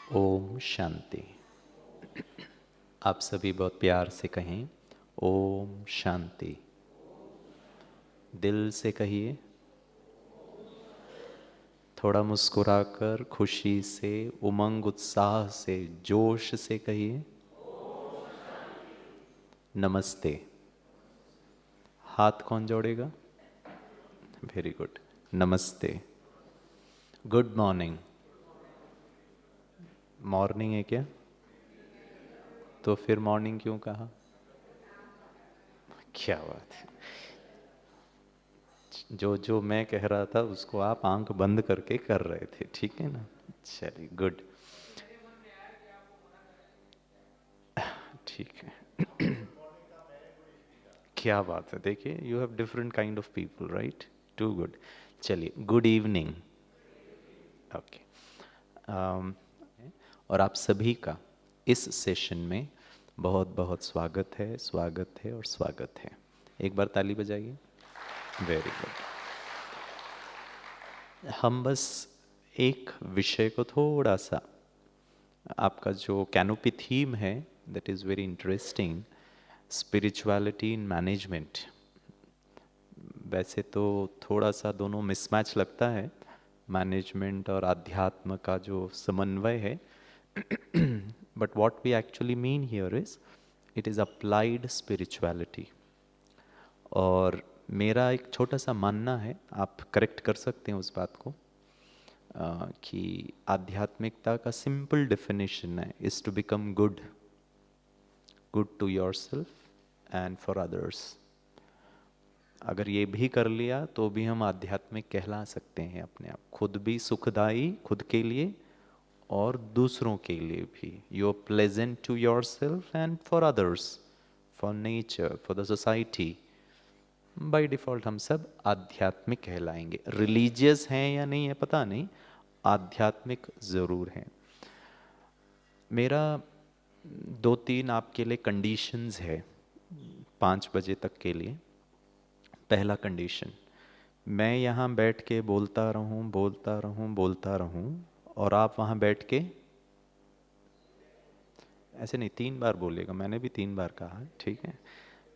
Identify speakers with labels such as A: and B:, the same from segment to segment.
A: ओम शांति। आप सभी बहुत प्यार से कहें ओम शांति। दिल से कहिए, थोड़ा मुस्कुराकर, खुशी से, उमंग उत्साह से, जोश से कहिए नमस्ते। हाथ कौन जोड़ेगा? Very good. नमस्ते। Good morning. मॉर्निंग है क्या? तो फिर मॉर्निंग क्यों कहा? क्या बात है। जो जो मैं कह रहा था उसको आप आंख बंद करके कर रहे थे, ठीक है ना? चलिए, गुड। ठीक है। क्या बात है। देखिए, you have different kind of people, right? Too good. चलिए, गुड इवनिंग। ओके। और आप सभी का इस सेशन में बहुत बहुत स्वागत है, स्वागत है और स्वागत है। एक बार ताली बजाइए। Very good. हम बस एक विषय को थोड़ा सा, आपका जो कैनोपी थीम है that is very interesting, spirituality in management. वैसे तो थोड़ा सा दोनों मिसमैच लगता है, मैनेजमेंट और अध्यात्म का जो समन्वय है, but what we actually mean here is it is applied spirituality. और मेरा एक छोटा सा मानना है, आप करेक्ट कर सकते हैं उस बात को, कि आध्यात्मिकता का सिंपल डेफिनेशन है is to become good, good to yourself and for others. अगर ये भी कर लिया तो भी हम आध्यात्मिक कहला सकते हैं अपने आप। खुद भी सुखदाई, खुद के लिए और दूसरों के लिए भी। You are pleasant to yourself and for others, for nature, for the society. By default हम सब आध्यात्मिक कहलाएंगे। रिलीजियस हैं या नहीं है पता नहीं, आध्यात्मिक ज़रूर हैं। मेरा दो तीन आपके लिए कंडीशंस है 5 बजे तक के लिए। पहला कंडीशन, मैं यहाँ बैठ के बोलता रहूँ, बोलता रहूँ, बोलता रहूँ, और आप वहाँ बैठ के ऐसे नहीं, 3 बार बोलिएगा, मैंने भी 3 बार कहा है, ठीक है?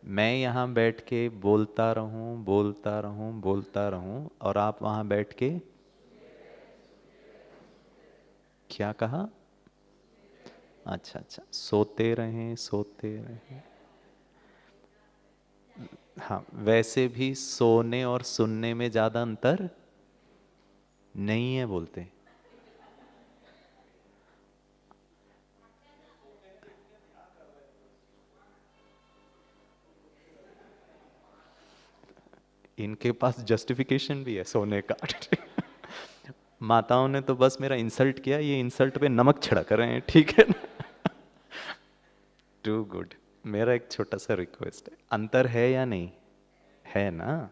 A: मैं यहाँ बैठ के बोलता रहूँ, बोलता रहूँ, बोलता रहूँ, और आप वहाँ बैठ के क्या कहा? अच्छा अच्छा, सोते रहें, सोते रहें। हाँ, वैसे भी सोने और सुनने में ज़्यादा अंतर नहीं है बोलते। इनके पास जस्टिफिकेशन भी है सोने का। माताओं ने तो बस मेरा इंसल्ट किया, ये इंसल्ट पे नमक छिड़क रहे हैं, ठीक है ना? Too good. मेरा एक छोटा सा रिक्वेस्ट है, अंतर है या नहीं है ना?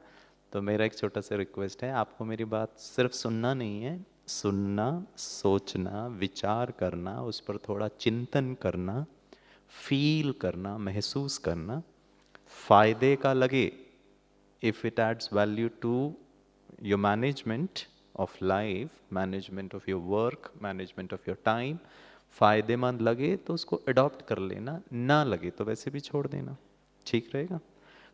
A: तो मेरा एक छोटा सा रिक्वेस्ट है, आपको मेरी बात सिर्फ सुनना नहीं है, सुनना, सोचना, विचार करना, उस पर थोड़ा चिंतन करना, फील करना, महसूस करना। फायदे का लगे, if it adds value to your management of life, management of your work, management of your time, फायदेमंद लगे तो उसको अडॉप्ट कर लेना, ना लगे तो वैसे भी छोड़ देना, ठीक रहेगा?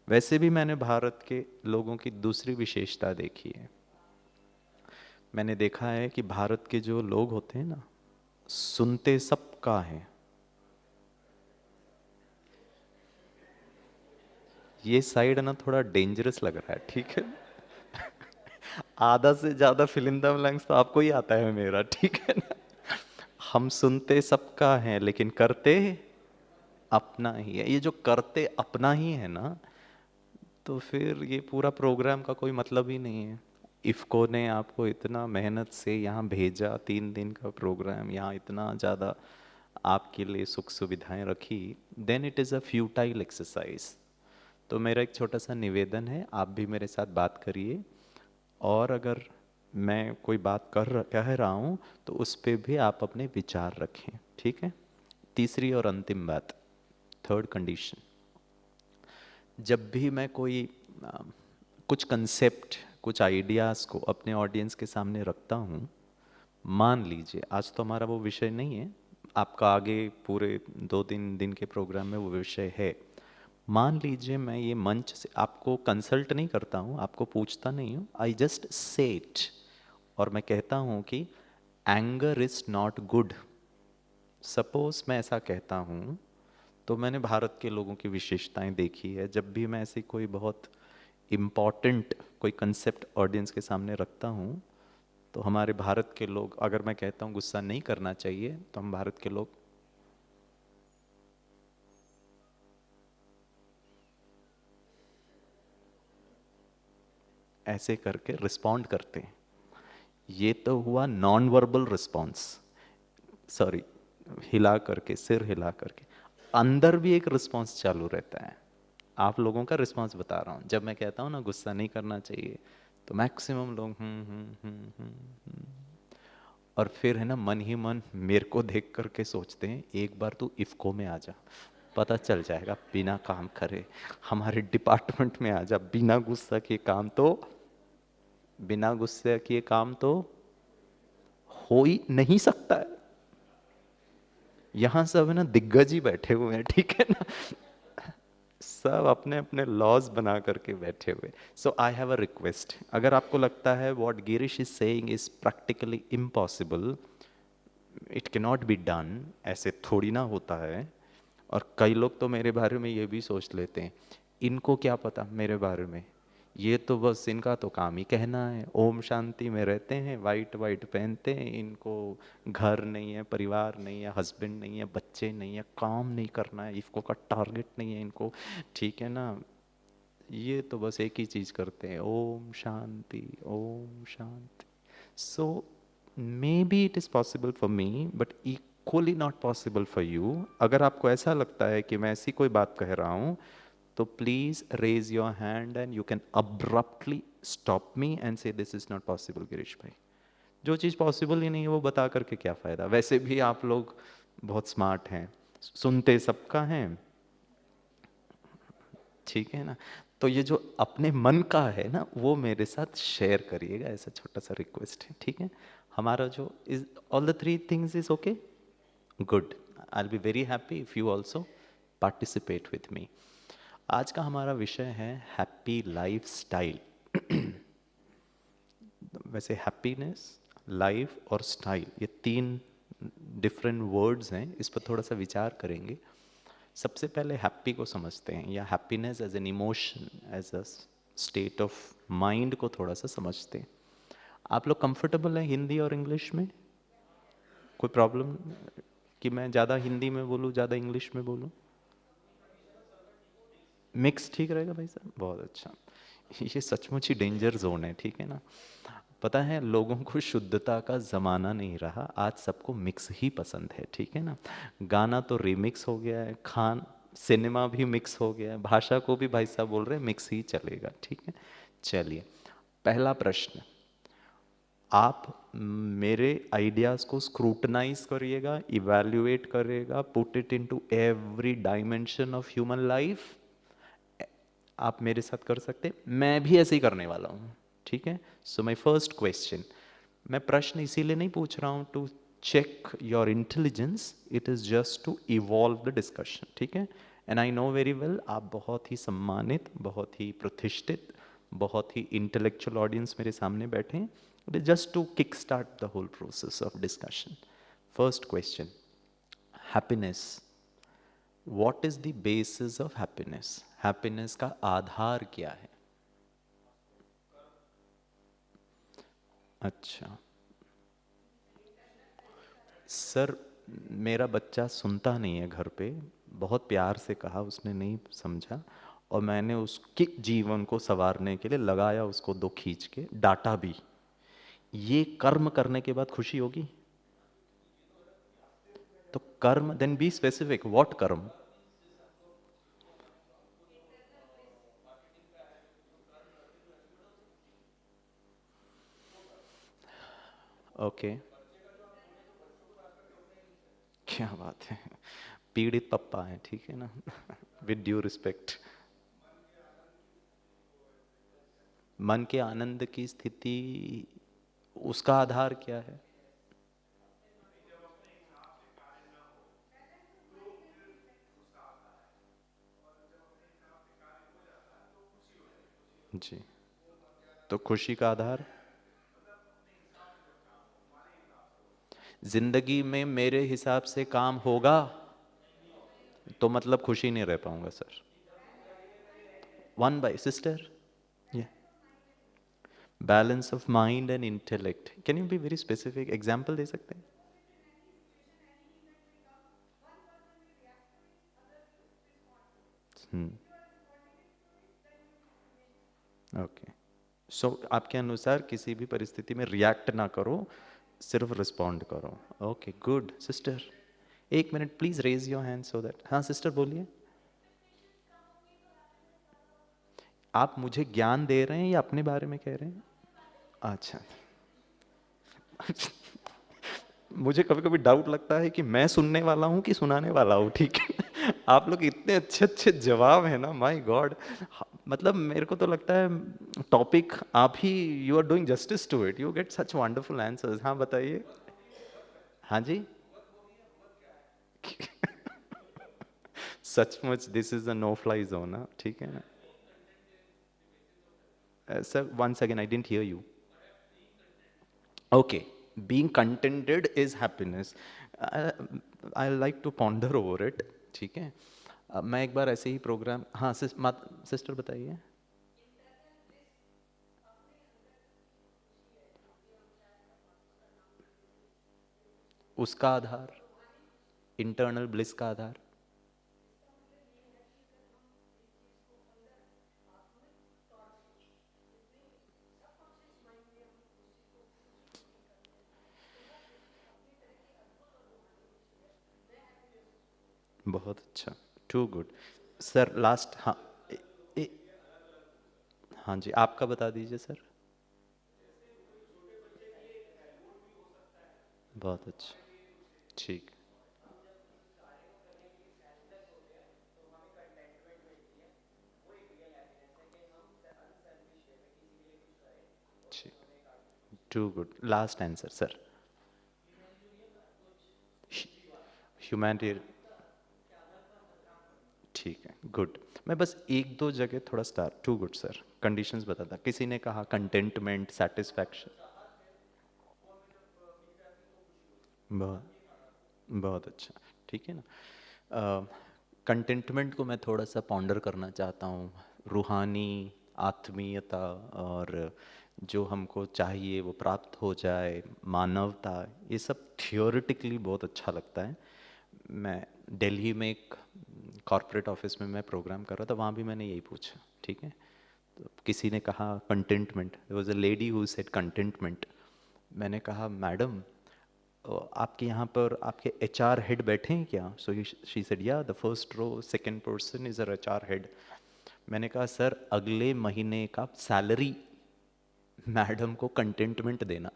A: वैसे भी मैंने भारत के लोगों की दूसरी विशेषता देखी है। मैंने देखा है कि भारत के जो लोग होते हैं ना, सुनते सबका है। ये साइड ना थोड़ा डेंजरस लग रहा है, ठीक है? आधा से ज्यादा फिलिंदा लंग्स तो आपको ही आता है मेरा, ठीक है ना? हम सुनते सबका है लेकिन करते अपना ही है। ये जो करते अपना ही है ना, तो फिर ये पूरा प्रोग्राम का कोई मतलब ही नहीं है। इफ़को ने आपको इतना मेहनत से यहाँ भेजा, 3 दिन का प्रोग्राम, यहाँ इतना ज़्यादा आपके लिए सुख सुविधाएं रखी, then it is a futile exercise. तो मेरा एक छोटा सा निवेदन है, आप भी मेरे साथ बात करिए, और अगर मैं कोई बात कह रहा हूँ तो उस पर भी आप अपने विचार रखें, ठीक है? तीसरी और अंतिम बात, थर्ड कंडीशन, जब भी मैं कोई आ, कुछ कंसेप्ट, कुछ आइडियाज़ को अपने ऑडियंस के सामने रखता हूँ, मान लीजिए, आज तो हमारा वो विषय नहीं है, आपका आगे पूरे 2-3 दिन के प्रोग्राम में वो विषय है। मान लीजिए मैं ये मंच से आपको कंसल्ट नहीं करता हूँ, आपको पूछता नहीं हूँ, आई जस्ट से इट, और मैं कहता हूँ कि anger is not good. Suppose मैं ऐसा कहता हूँ, तो मैंने भारत के लोगों की विशेषताएं देखी है। जब भी मैं ऐसी कोई बहुत इम्पॉर्टेंट कोई कंसेप्ट ऑडियंस के सामने रखता हूँ, तो हमारे भारत के लोग, अगर मैं कहता हूँ गुस्सा नहीं करना चाहिए, तो हम भारत के लोग ऐसे करके रिस्पॉन्ड करते हैं। ये तो हुआ नॉन वर्बल रिस्पॉन्स, सॉरी, हिला करके, सिर हिला करके। अंदर भी एक रिस्पॉन्स चालू रहता है। आप लोगों का रिस्पॉन्स बता रहा हूँ। जब मैं कहता हूँ ना गुस्सा नहीं करना चाहिए, तो मैक्सिमम लोग और फिर है ना, मन ही मन मेरे को देख करके सोचते हैं एक बार तू इफ्को में आ जा, पता चल जाएगा, बिना काम करे हमारे डिपार्टमेंट में आ जा, बिना गुस्से किए काम तो हो ही नहीं सकता है। यहाँ सब है ना दिग्गज ही बैठे हुए हैं, ठीक है ना, सब अपने अपने लॉज बना करके बैठे हुए। सो आई हैव अ रिक्वेस्ट, अगर आपको लगता है what Girish is saying is practically impossible, it can not be done, ऐसे थोड़ी ना होता है। और कई लोग तो मेरे बारे में ये भी सोच लेते हैं, इनको क्या पता मेरे बारे में, ये तो बस इनका तो काम ही कहना है, ओम शांति में रहते हैं, वाइट वाइट पहनते हैं, इनको घर नहीं है, परिवार नहीं है, हस्बैंड नहीं है, बच्चे नहीं है, काम नहीं करना है, इसको का टारगेट नहीं है इनको, ठीक है ना, ये तो बस एक ही चीज़ करते हैं, ओम शांति ओम शांति। So maybe it is possible for me but equally not possible for you. अगर आपको ऐसा लगता है कि मैं ऐसी कोई बात कह रहा हूँ, तो please raise your hand and you can abruptly stop me and say this is not possible Girish भाई। जो चीज़ पॉसिबल ही नहीं है वो बता करके क्या फ़ायदा, वैसे भी आप लोग बहुत स्मार्ट हैं, सुनते सबका हैं, ठीक है ना। तो ये जो अपने मन का है ना, वो मेरे साथ शेयर करिएगा, ऐसा छोटा सा रिक्वेस्ट है, ठीक है। हमारा जो is all the three things is okay, good, I will be very happy if you also participate with me. आज का हमारा विषय है हैप्पी लाइफ स्टाइल। वैसे हैप्पीनेस, लाइफ और स्टाइल, ये तीन डिफरेंट वर्ड्स हैं, इस पर थोड़ा सा विचार करेंगे। सबसे पहले हैप्पी को समझते हैं, या happiness as an emotion, as a state of mind को थोड़ा सा समझते हैं। आप लोग कंफर्टेबल हैं हिंदी और इंग्लिश में? कोई प्रॉब्लम कि मैं ज़्यादा हिंदी में बोलूँ, ज़्यादा इंग्लिश में बोलूँ? मिक्स ठीक रहेगा भाई साहब, बहुत अच्छा। ये सचमुच ही डेंजर जोन है, ठीक है ना। पता है लोगों को शुद्धता का ज़माना नहीं रहा, आज सबको मिक्स ही पसंद है, ठीक है ना। गाना तो रिमिक्स हो गया है, खान सिनेमा भी मिक्स हो गया है, भाषा को भी भाई साहब बोल रहे हैं मिक्स ही चलेगा, ठीक है। चलिए, पहला प्रश्न, आप मेरे आइडियाज़ को स्क्रूटनाइज करिएगा, इवैल्यूएट करिएगा, put it into every dimension of human life. आप मेरे साथ कर सकते, मैं भी ऐसे ही करने वाला हूँ, ठीक है। सो माई फर्स्ट क्वेश्चन, मैं प्रश्न इसीलिए नहीं पूछ रहा हूँ to check your intelligence, it is just to evolve the discussion, ठीक है। And I know very well, आप बहुत ही सम्मानित, बहुत ही प्रतिष्ठित, बहुत ही इंटेलेक्चुअल ऑडियंस मेरे सामने बैठे हैं। It is just to kick start the whole process of discussion. First question, happiness, what is the basis of happiness? Happiness का आधार क्या है? अच्छा सर, मेरा बच्चा सुनता नहीं है घर पे, बहुत प्यार से कहा, उसने नहीं समझा, और मैंने उसके जीवन को संवारने के लिए लगाया उसको दो खींच के, डांटा भी। ये कर्म करने के बाद खुशी होगी? तो कर्म, देन बी स्पेसिफिक, व्हाट कर्म? ओके, क्या बात है, पीड़ित पप्पा है, ठीक है ना। विद ड्यू रिस्पेक्ट, मन के आनंद की स्थिति, उसका आधार क्या है? जी, तो खुशी का आधार, जिंदगी में मेरे हिसाब से काम होगा तो मतलब खुशी नहीं रह पाऊंगा sir. One by sister, balance of mind and intellect, can you be very specific, example दे सकते हैं? ओके, सो आपके अनुसार किसी भी परिस्थिति में रिएक्ट ना करो, सिर्फ रिस्पॉन्ड करो। ओके गुड सिस्टर, एक minute please raise your hand so that, हाँ सिस्टर बोलिए। आप मुझे ज्ञान दे रहे हैं या अपने बारे में कह रहे हैं? अच्छा मुझे कभी कभी डाउट लगता है कि मैं सुनने वाला हूँ कि सुनाने वाला हूँ, ठीक है आप लोग इतने अच्छे अच्छे जवाब है ना, माय गॉड। मतलब मेरे को तो लगता है टॉपिक आप ही, you are doing justice to it, you get such wonderful answers. हाँ बताइए। हाँ जी सचमुच this is a no fly zone, ठीक है ना? Sir once again I didn't hear you. Okay, being contented is happiness. I like to ponder over it. ठीक है। मैं एक बार ऐसे ही प्रोग्राम, हाँ सिस्टर बताइए। उसका आधार, इंटरनल ब्लिस का आधार। बहुत अच्छा, टू गुड। सर लास्ट, हाँ ए, ए, हाँ जी आपका बता दीजिए सर। बहुत अच्छा, ठीक। ठीक, too good, last answer sir. Humanity, ठीक है गुड। मैं बस एक दो जगह थोड़ा star, too good sir, conditions बताता। किसी ने कहा कंटेंटमेंट, सेटिस्फैक्शन। बहुत बहुत अच्छा, ठीक है ना? कंटेंटमेंट को मैं थोड़ा सा पॉन्डर करना चाहता हूँ। रूहानी आत्मीयता और जो हमको चाहिए वो प्राप्त हो जाए, मानवता, ये सब थियोरेटिकली बहुत अच्छा लगता है। मैं दिल्ली में एक कॉरपोरेट ऑफिस में मैं प्रोग्राम कर रहा था, वहाँ भी मैंने यही पूछा, ठीक है? तो किसी ने कहा contentment, there was a lady who said contentment. मैंने कहा मैडम आपके यहाँ पर आपके एचआर हेड बैठे हैं क्या? सो शी सेड या the first row second person is a HR head. मैंने कहा सर अगले महीने का सैलरी मैडम को कंटेंटमेंट देना,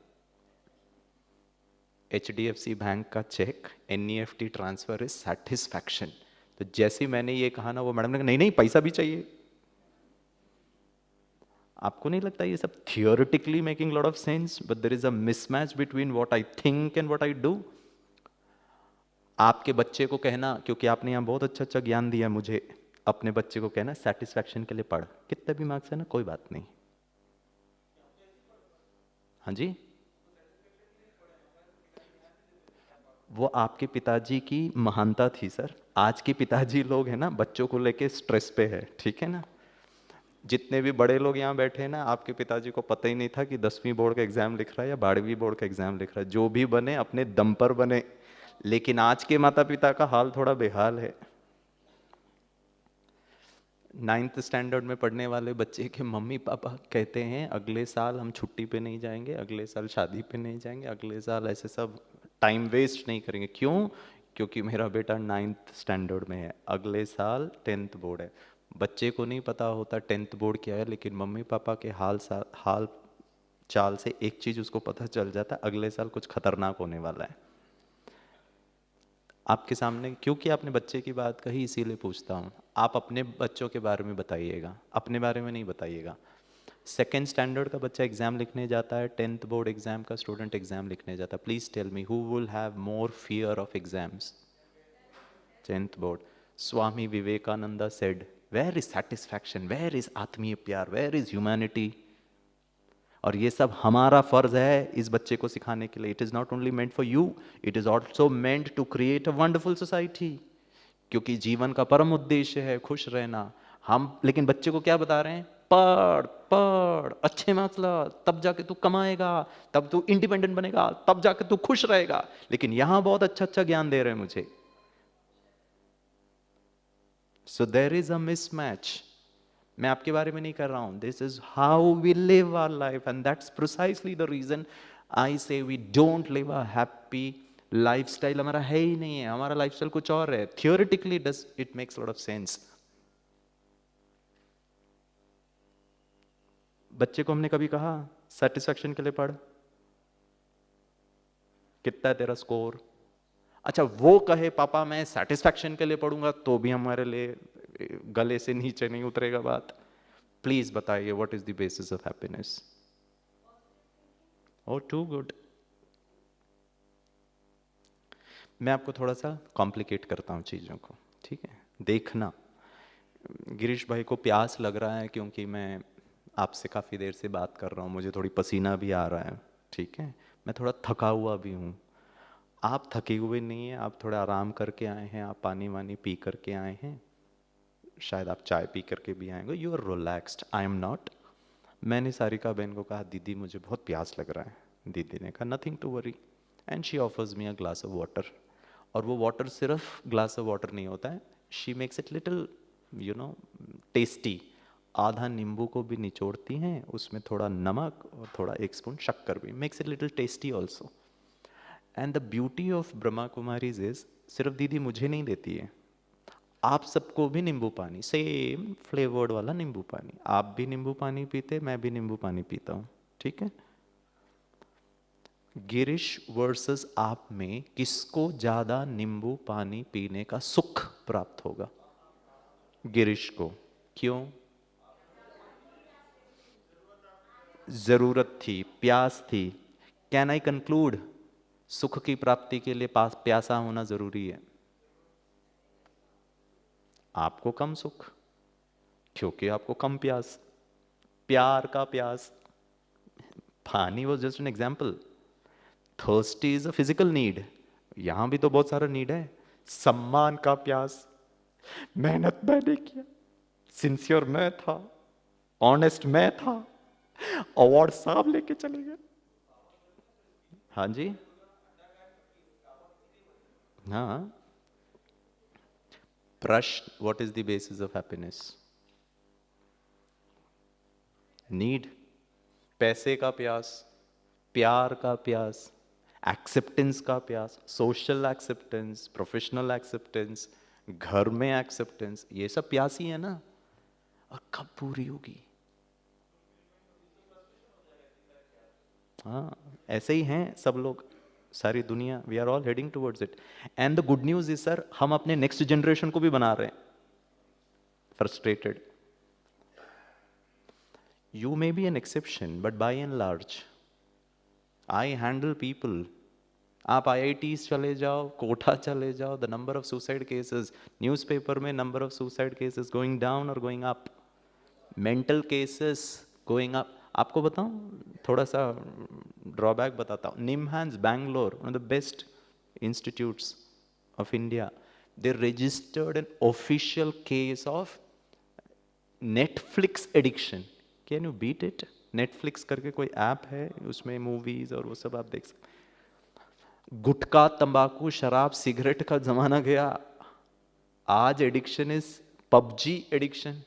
A: HDFC बैंक का cheque, NEFT transfer is satisfaction. तो जैसे ही मैंने ये कहा ना, वो मैडम ने कहा नहीं नहीं पैसा भी चाहिए। आपको नहीं लगता ये सब theoretically making lot of sense, but there is a mismatch between what I think and what I do. आपके बच्चे को कहना, क्योंकि आपने यहाँ बहुत अच्छा अच्छा ज्ञान दिया मुझे, अपने बच्चे को कहना सेटिस्फैक्शन के लिए पढ़, कितने भी मार्क्स है ना कोई बात नहीं। हाँ जी, वो आपके पिताजी की महानता थी सर। आज के पिताजी लोग हैं ना बच्चों को लेके स्ट्रेस पे है, ठीक है ना? जितने भी बड़े लोग यहाँ बैठे हैं ना, आपके पिताजी को पता ही नहीं था कि 10वीं बोर्ड का एग्जाम लिख रहा है या 12वीं बोर्ड का एग्जाम लिख रहा है। जो भी बने अपने दम पर बने। लेकिन आज के माता पिता का हाल थोड़ा बेहाल है। 9th स्टैंडर्ड में पढ़ने वाले बच्चे के मम्मी पापा कहते हैं अगले साल हम छुट्टी पे नहीं जाएंगे, अगले साल शादी पे नहीं जाएंगे, अगले साल ऐसे सब टाइम वेस्ट नहीं करेंगे। क्यों? क्योंकि मेरा बेटा 9th स्टैंडर्ड में है, अगले साल 10th बोर्ड है। बच्चे को नहीं पता होता 10th बोर्ड क्या है, लेकिन मम्मी पापा के हाल चाल से एक चीज़ उसको पता चल जाता है, अगले साल कुछ खतरनाक होने वाला है। आपके सामने क्योंकि आपने बच्चे की बात कही इसीलिए पूछता हूँ। आप अपने बच्चों के बारे में बताइएगा, अपने बारे में नहीं बताइएगा। सेकेंड स्टैंडर्ड का बच्चा एग्जाम लिखने जाता है, 10th बोर्ड एग्जाम का स्टूडेंट एग्जाम लिखने जाता है, please tell me who will have more fear of exams? 10th board. Swami Vivekananda said where is satisfaction, where is आत्मीय प्यार, वेयर इज ह्यूमैनिटी? और ये सब हमारा फर्ज है इस बच्चे को सिखाने के लिए. It is not only meant for you, it is also meant to create a wonderful society. क्योंकि जीवन का परम उद्देश्य है खुश रहना. हम लेकिन बच्चे को क्या बता रहे हैं? पढ़ पढ़, अच्छे मार्क्स ला, तब जाके तू कमाएगा, तब तू इंडिपेंडेंट बनेगा, तब जाके तू खुश रहेगा. लेकिन यहां बहुत अच्छा अच्छा ज्ञान दे रहे हैं मुझे. So there is a mismatch. मैं आपके बारे में नहीं कर रहा हूं. This is how we live our life, and that's precisely the reason I say we don't live a happy lifestyle. हमारा है ही नहीं है. हमारा लाइफस्टाइल कुछ और है. Theoretically does it makes lot of sense. बच्चे को हमने कभी कहा सेटिस्फैक्शन के लिए पढ़, कितना है तेरा स्कोर? अच्छा, वो कहे पापा मैं सेटिस्फैक्शन के लिए पढ़ूंगा, तो भी हमारे लिए गले से नीचे नहीं उतरेगा बात. प्लीज बताइए, what is the basis of happiness? Oh too good. मैं आपको थोड़ा सा कॉम्प्लिकेट करता हूँ चीज़ों को, ठीक है? देखना, गिरीश भाई को प्यास लग रहा है क्योंकि मैं आपसे काफ़ी देर से बात कर रहा हूँ, मुझे थोड़ी पसीना भी आ रहा है, ठीक है? मैं थोड़ा थका हुआ भी हूँ. आप थके हुए नहीं हैं, आप थोड़ा आराम करके आए हैं, आप पानी वानी पी करके आए हैं, शायद आप चाय पी करके भी आएंगे. You are relaxed, I am not. मैंने सारिका बहन को कहा दीदी मुझे बहुत प्यास लग रहा है. दीदी ने कहा nothing to worry, and she offers me a glass of water. और वो वाटर सिर्फ ग्लास ऑफ वाटर नहीं होता है, she makes it little you know tasty. आधा नींबू को भी निचोड़ती हैं, उसमें थोड़ा नमक और थोड़ा एक स्पून शक्कर भी, makes it little tasty also. And the beauty of Brahma Kumaris is, सिर्फ दीदी मुझे नहीं देती है, आप सबको भी नींबू पानी, सेम फ्लेवर्ड वाला नींबू पानी. आप भी नींबू पानी पीते, मैं भी नींबू पानी पीता हूँ, ठीक है? गिरीश वर्सेस आप में किसको ज्यादा नींबू पानी पीने का सुख प्राप्त होगा? गिरीश को. क्यों? जरूरत थी, प्यास थी. Can I conclude? सुख की प्राप्ति के लिए प्यासा होना जरूरी है. आपको कम सुख क्योंकि आपको कम प्यास. प्यार का प्यास. पानी was just an example. Thirsty is a physical need. यहां भी तो बहुत सारा नीड है. सम्मान का प्यास. मेहनत मैंने किया, सिंसियर मैं था, ऑनेस्ट मैं था, अवार्ड साहब लेके चले गए. हाँ जी, हाँ. प्रश्न, what is the basis of happiness? Need. पैसे का प्यास, प्यार का प्यास, एक्सेप्टेंस का प्यास, सोशल एक्सेप्टेंस, प्रोफेशनल एक्सेप्टेंस, घर में एक्सेप्टेंस, ये सब प्यास ही है ना. और कब पूरी होगी? हाँ, ऐसे ही हैं सब लोग, सारी दुनिया. We are all heading towards it. And the good news is sir, हम अपने नेक्स्ट जनरेशन को भी बना रहे हैं frustrated. You may be an exception, but by and large I handle people. आप आईआईटीज चले जाओ, कोटा चले जाओ, the number of suicide cases, newspaper में number of suicide cases going down और going up, mental cases going up. आपको बताऊं, थोड़ा सा ड्रॉबैक बताता हूँ. NIMHANS Bangalore, one of the best institutes of India, they registered an official case of Netflix addiction. Can you beat it? Netflix करके कोई app है, उसमें मूवीज और वो सब आप देख सकते. गुटखा, तंबाकू, शराब, सिगरेट का जमाना गया. आज addiction is PUBG addiction.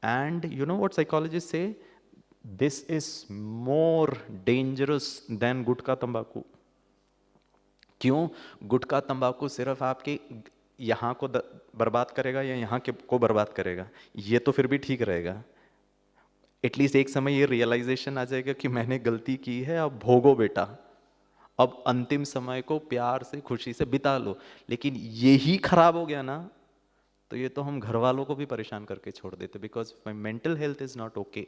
A: And you know what psychologist say, this is more dangerous than gutkha tambaku. क्यों? गुटखा तंबाकू सिर्फ आपके यहाँ को बर्बाद करेगा या यहाँ के को बर्बाद करेगा, ये तो फिर भी ठीक रहेगा. एटलीस्ट एक समय ये रियलाइजेशन आ जाएगा कि मैंने गलती की है, अब भोगो बेटा, अब अंतिम समय को प्यार से खुशी से बिता लो. लेकिन यही खराब हो गया ना, तो ये तो हम घर वालों को भी परेशान करके छोड़ देते, because my mental health is not okay.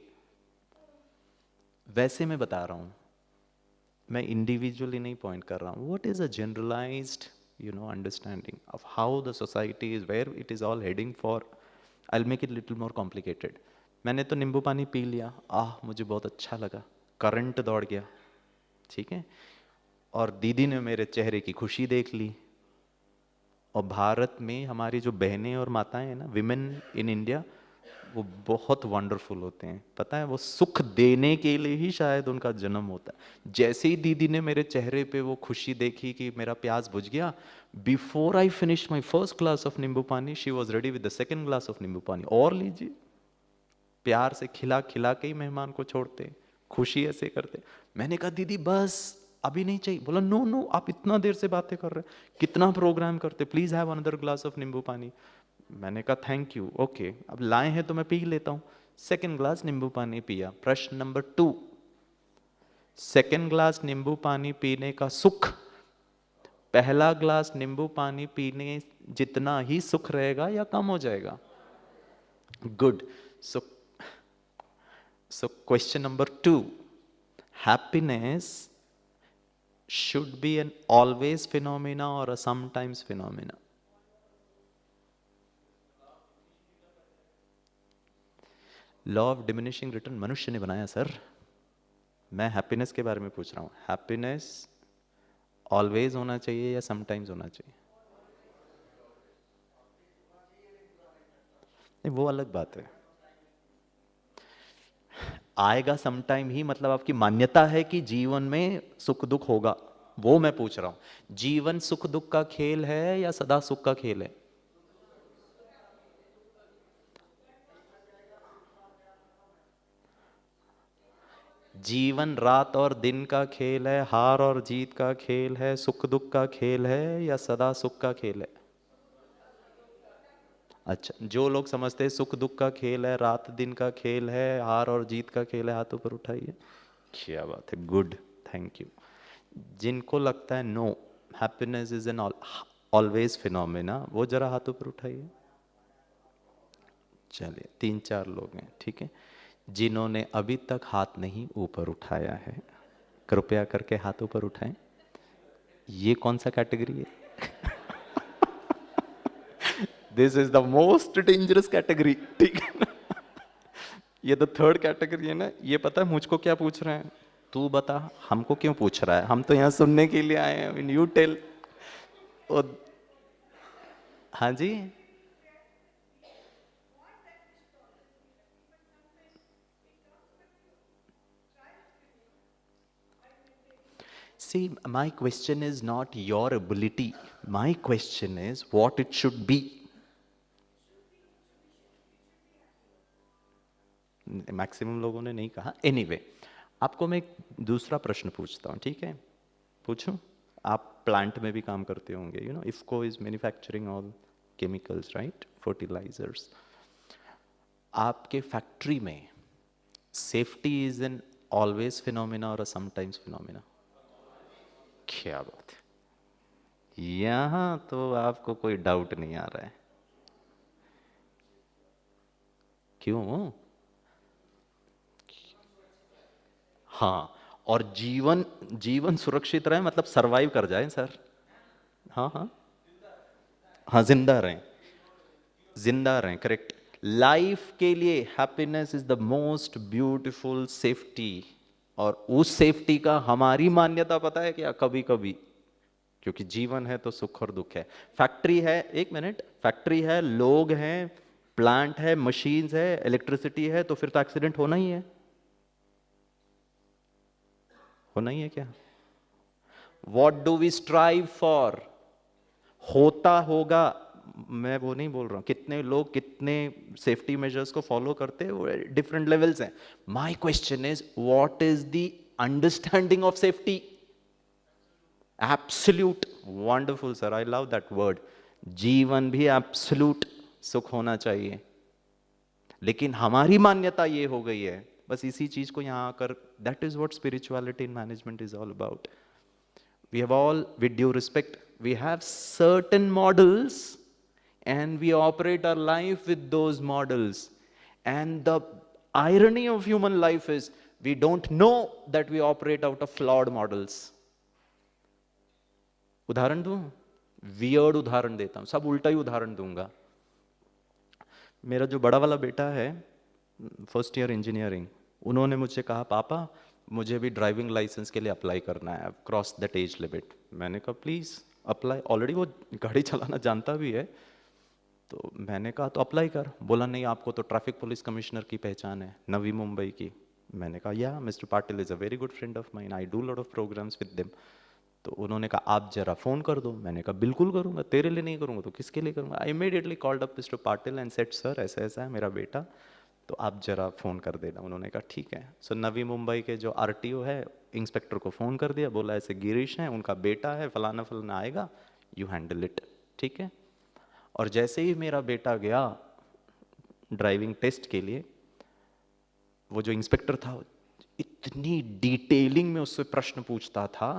A: वैसे मैं बता रहा हूं, मैं इंडिविजुअली नहीं पॉइंट कर रहा हूं. What is a generalized understanding of how the society is, where it is all heading for. I'll make it little more complicated. मैंने तो नींबू पानी पी लिया, मुझे बहुत अच्छा लगा, करंट दौड़ गया, ठीक है, और दीदी ने मेरे चेहरे की खुशी देख ली। और भारत में हमारी जो बहनें और माताएं हैं ना, विमेन इन इंडिया, वो बहुत वंडरफुल होते हैं, पता है, वो सुख देने के लिए ही शायद उनका जन्म होता है। जैसे ही दीदी ने मेरे चेहरे पे वो खुशी देखी कि मेरा प्यास बुझ गया, before I finish my first glass of nimbu पानी, she was ready with the second glass of nimbu पानी, और लीजिए। प्यार से खिला खिला के ही मेहमान को छोड़ते, खुशी ऐसे करते। मैंने कहा दीदी बस अभी नहीं चाहिए। बोला नो नो, आप इतना देर से बातें कर रहे हैं, कितना प्रोग्राम करते, please have another glass of nimbu पानी। मैंने कहा थैंक यू, ओके, अब लाए हैं तो मैं पी लेता हूं। सेकेंड ग्लास नींबू पानी पिया। प्रश्न नंबर 2, सेकेंड ग्लास नींबू पानी पीने का सुख पहला ग्लास नींबू पानी पीने जितना ही सुख रहेगा या कम हो जाएगा? Good. So question number 2, happiness should be an always phenomena or a sometimes phenomena? Law of diminishing return मनुष्य ने बनाया सर। मैं हैप्पीनेस के बारे में पूछ रहा हूं। हैप्पीनेस ऑलवेज होना चाहिए या समटाइम्स होना चाहिए? नहीं, वो अलग बात है। आएगा समटाइम ही मतलब आपकी मान्यता है कि जीवन में सुख दुख होगा, वो मैं पूछ रहा हूं। जीवन सुख दुख का खेल है या सदा सुख का खेल है? जीवन रात और दिन का खेल है, हार और जीत का खेल है, सुख दुख का खेल है या सदा सुख का खेल है? अच्छा, जो लोग समझते हैं सुख दुख का खेल है, रात दिन का खेल है, हार और जीत का खेल है, हाथ ऊपर उठाइए। क्या बात है, गुड, थैंक यू। जिनको लगता है no, happiness is an always phenomena, वो जरा हाथ ऊपर उठाइए। चलिए 3-4 लोग हैं, ठीक है। जिन्होंने अभी तक हाथ नहीं ऊपर उठाया है, कृपया करके हाथ ऊपर उठाएं। ये कौन सा कैटेगरी है? This is the most dangerous category, ठीक है ना। ये द थर्ड कैटेगरी है ना। ये पता है मुझको क्या पूछ रहे हैं? तू बता, हमको क्यों पूछ रहा है? हम तो यहाँ सुनने के लिए आए हैं। You tell. हाँ जी, see, my question is not your ability. My question is what it should be. Maximum लोगों ने नहीं कहा। एनीवे, आपको मैं एक दूसरा प्रश्न पूछता हूँ, ठीक है? पूछूं? आप प्लांट में भी काम करते होंगे, you know, IFFCO is manufacturing all chemicals, right, fertilizers. आपके फैक्ट्री में safety is an always phenomena और अ समटाइम्स फिनोमिना? क्या बात है, यहां तो आपको कोई डाउट नहीं आ रहा है। क्यों? हाँ, और जीवन जीवन सुरक्षित रहे मतलब सरवाइव कर जाए सर। हाँ हाँ हाँ, जिंदा रहें, जिंदा रहें, करेक्ट। लाइफ के लिए happiness is the most beautiful safety. और उस सेफ्टी का हमारी मान्यता पता है क्या? कभी कभी, क्योंकि जीवन है तो सुख और दुख है। फैक्ट्री है, एक मिनट, फैक्ट्री है, लोग हैं, प्लांट है, मशीन्स है, इलेक्ट्रिसिटी है, तो फिर तो एक्सीडेंट होना ही है, होना ही है क्या? What do we strive for? होता होगा, मैं वो नहीं बोल रहा हूं कितने लोग कितने सेफ्टी मेजर्स को फॉलो करते हैं, वो डिफरेंट लेवल्स हैं। My question is what is the understanding of safety? Absolute. Wonderful sir, I love that word. जीवन भी एब्सोल्यूट सुख होना चाहिए, लेकिन हमारी मान्यता ये हो गई है, बस इसी चीज को यहां आकर, that is what spirituality in management is all about. We have all, with due respect, we have certain models and we operate our life with those models. And the irony of human life is we don't know that we operate out of flawed models. उदाहरण दूं? Weird उदाहरण देता हूँ, सब उल्टा ही उदाहरण दूंगा। मेरा जो बड़ा वाला बेटा है, फर्स्ट ईयर इंजीनियरिंग, उन्होंने मुझसे कहा पापा मुझे भी ड्राइविंग लाइसेंस के लिए अप्लाई करना है, क्रॉस दैट एज लिमिट। मैंने कहा प्लीज़ अप्लाई, ऑलरेडी वो गाड़ी चलाना जानता भी है। तो मैंने कहा तो अप्लाई कर। बोला नहीं, आपको तो ट्रैफिक पुलिस कमिश्नर की पहचान है, नवी मुंबई की। मैंने कहा या mister Patil is a very good friend of mine, I do lot of programs with them. तो उन्होंने कहा आप जरा फ़ोन कर दो। मैंने कहा बिल्कुल करूँगा, तेरे लिए नहीं करूँगा तो किसके लिए करूँगा। I immediately called up mister Patil and said sir ऐसा ऐसा है मेरा बेटा, तो आप जरा फ़ोन कर देना। उन्होंने कहा ठीक है। सो नवी मुंबई के जो आरटीओ है, इंस्पेक्टर को फ़ोन कर दिया, बोला ऐसे गिरीश है, उनका बेटा है, फलाना फलाना आएगा, यू हैंडल इट, ठीक है। और जैसे ही मेरा बेटा गया ड्राइविंग टेस्ट के लिए, वो जो इंस्पेक्टर था इतनी डिटेलिंग में उससे प्रश्न पूछता था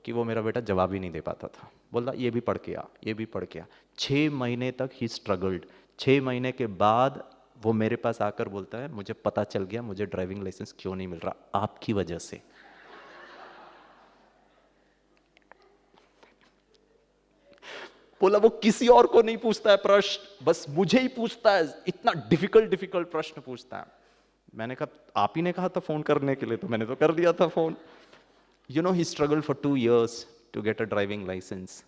A: कि वो मेरा बेटा जवाब ही नहीं दे पाता था। बोला ये भी पढ़ के आ, ये भी पढ़ के आ। 6 महीने तक ही स्ट्रगल्ड। 6 महीने के बाद वो मेरे पास आकर बोलता है मुझे पता चल गया मुझे ड्राइविंग लाइसेंस क्यों नहीं मिल रहा, आपकी वजह से। बोला वो किसी और को नहीं पूछता है प्रश्न, बस मुझे ही पूछता है, इतना डिफिकल्ट डिफिकल्ट प्रश्न पूछता है। मैंने कहा आप ही ने कहा था फोन करने के लिए, तो मैंने तो कर दिया था phone. You know he struggle for 2 years to get a driving licence.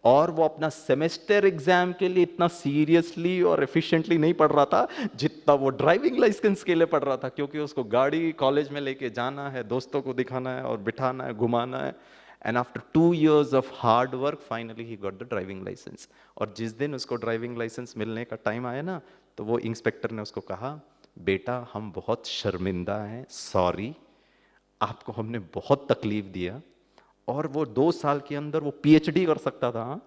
A: और वो अपना सेमेस्टर एग्जाम के लिए इतना सीरियसली और एफिशिएंटली नहीं पढ़ रहा था जितना वो ड्राइविंग लाइसेंस के लिए पढ़ रहा था, क्योंकि उसको गाड़ी कॉलेज में लेके जाना है, दोस्तों को दिखाना है और बिठाना है, घुमाना है। And after 2 years of hard work finally he got the driving licence. और जिस दिन उसको ड्राइविंग लाइसेंस मिलने का टाइम आया ना, तो वो इंस्पेक्टर ने उसको कहा बेटा हम बहुत शर्मिंदा हैं, सॉरी, आपको हमने बहुत तकलीफ दिया। और वो 2 साल के अंदर वो पीएचडी कर सकता था,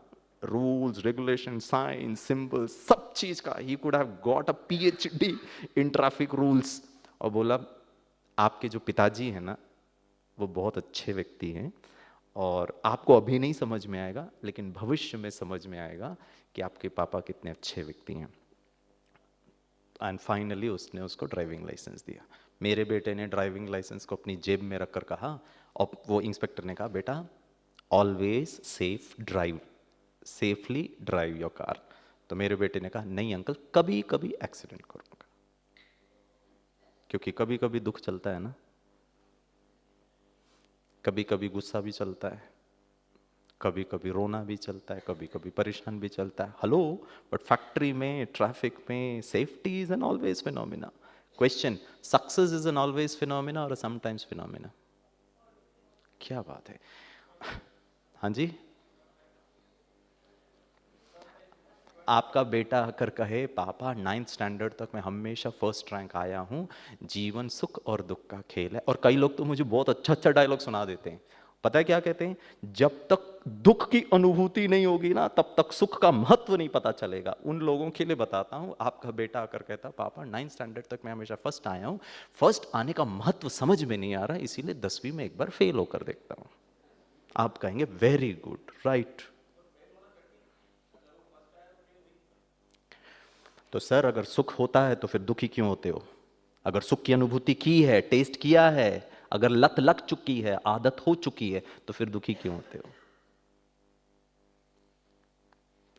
A: रूल्स रेगुलेशन साइंस सिंबल सब चीज का, he could have got a PhD in traffic rules. और बोला आपके जो पिताजी हैं ना वो बहुत अच्छे व्यक्ति हैं, और आपको अभी नहीं समझ में आएगा लेकिन भविष्य में समझ में आएगा कि आपके पापा कितने अच्छे व्यक्ति हैं। एंड फाइनली उसने उसको ड्राइविंग लाइसेंस दिया। मेरे बेटे ने ड्राइविंग लाइसेंस को अपनी जेब में रखकर कहा, और वो इंस्पेक्टर ने कहा बेटा always safe drive, safely drive your car. तो मेरे बेटे ने कहा नहीं अंकल, कभी कभी एक्सीडेंट करूंगा, क्योंकि कभी कभी दुख चलता है ना, कभी कभी गुस्सा भी चलता है, कभी कभी रोना भी चलता है, कभी कभी परेशान भी चलता है। हेलो, बट फैक्ट्री में ट्रैफिक में safety is an always phenomena. Question, success is an always phenomena और समटाइम्स फिनोमिना? क्या बात है। हाँ जी, आपका बेटा आकर कहे पापा 9th स्टैंडर्ड तक मैं हमेशा फर्स्ट रैंक आया हूँ, जीवन सुख और दुख का खेल है। और कई लोग तो मुझे बहुत अच्छा अच्छा डायलॉग सुना देते हैं। पता है क्या कहते हैं? जब तक दुख की अनुभूति नहीं होगी ना तब तक सुख का महत्व नहीं पता चलेगा। उन लोगों के लिए बताता हूँ, आपका बेटा आकर कहता पापा 9th स्टैंडर्ड तक मैं हमेशा फर्स्ट आया हूँ, फर्स्ट आने का महत्व समझ में नहीं आ रहा, इसीलिए 10वीं में एक बार फेल होकर देखता हूँ। आप कहेंगे वेरी गुड, राइट। तो सर अगर सुख होता है तो फिर दुखी क्यों होते हो? अगर सुख की अनुभूति की है, टेस्ट किया है, अगर लत लग चुकी है, आदत हो चुकी है, तो फिर दुखी क्यों होते हो?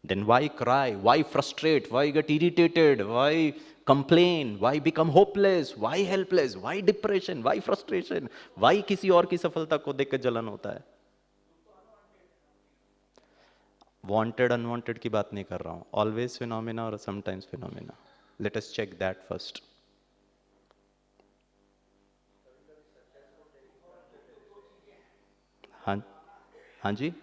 A: Then why cry? Why frustrate? Why get irritated? Why complain? Why become hopeless? Why helpless? Why depression? Why frustration? Why किसी और की सफलता को देख के जलन होता है? वांटेड अनवांटेड की बात नहीं कर रहा हूं, ऑलवेज फिनोमिना और sometimes phenomena. Let us check that first. हाँ, हाँ जी।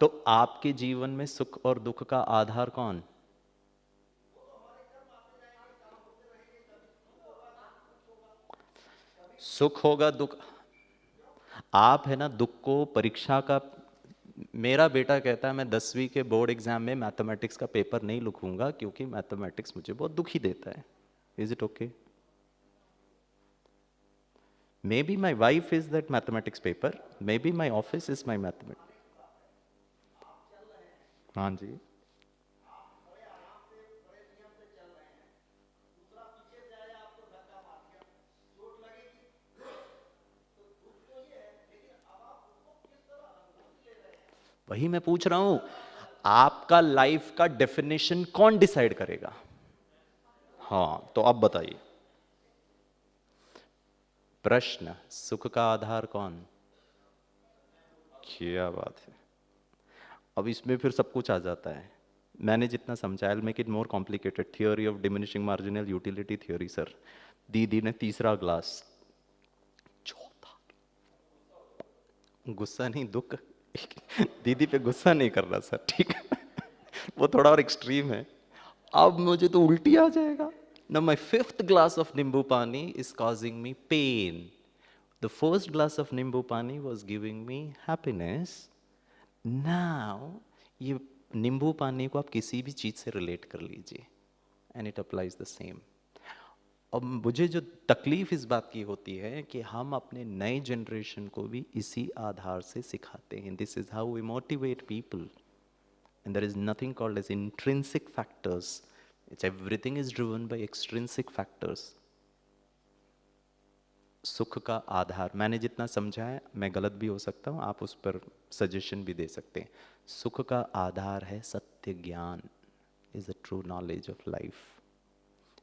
A: तो आपके जीवन में सुख और दुख का आधार कौन? सुख होगा दुख, आप है ना दुख को परीक्षा का। मेरा बेटा कहता है मैं 10वीं के बोर्ड एग्जाम में मैथमेटिक्स का पेपर नहीं लिखूंगा क्योंकि मैथमेटिक्स मुझे बहुत दुखी देता है। Is it okay? May be my wife is that mathematics paper, may be my office is my mathematics. हाँ जी। वही मैं पूछ रहा हूं, आपका लाइफ का डेफिनेशन कौन डिसाइड करेगा? हाँ, तो अब बताइए। प्रश्न, सुख का आधार कौन? क्या बात है। अब इसमें फिर सब कुछ आ जाता है। मैंने जितना समझा, I will make it more complicated. Theory of diminishing marginal utility theory sir. दीदी ने तीसरा ग्लास, चौथा, गुस्सा नहीं दुख, दीदी पे गुस्सा नहीं कर रहा सर, ठीक है? वो थोड़ा और एक्सट्रीम है। अब मुझे तो उल्टी आ जाएगा ना। माई fifth glass of nimbu pani is causing me pain. The first glass of nimbu pani was giving me happiness. Now ये नींबू पानी को आप किसी भी चीज से रिलेट कर लीजिए, and it applies the same. अब मुझे जो तकलीफ इस बात की होती है कि हम अपने नए जनरेशन को भी इसी आधार से सिखाते हैं। This is how we motivate people, and there is nothing called as intrinsic factors. It's everything is driven by extrinsic factors. सुख का आधार मैंने जितना समझा है, मैं गलत भी हो सकता हूँ, आप उस पर सजेशन भी दे सकते हैं। सुख का आधार है सत्य ज्ञान, is the true knowledge of life.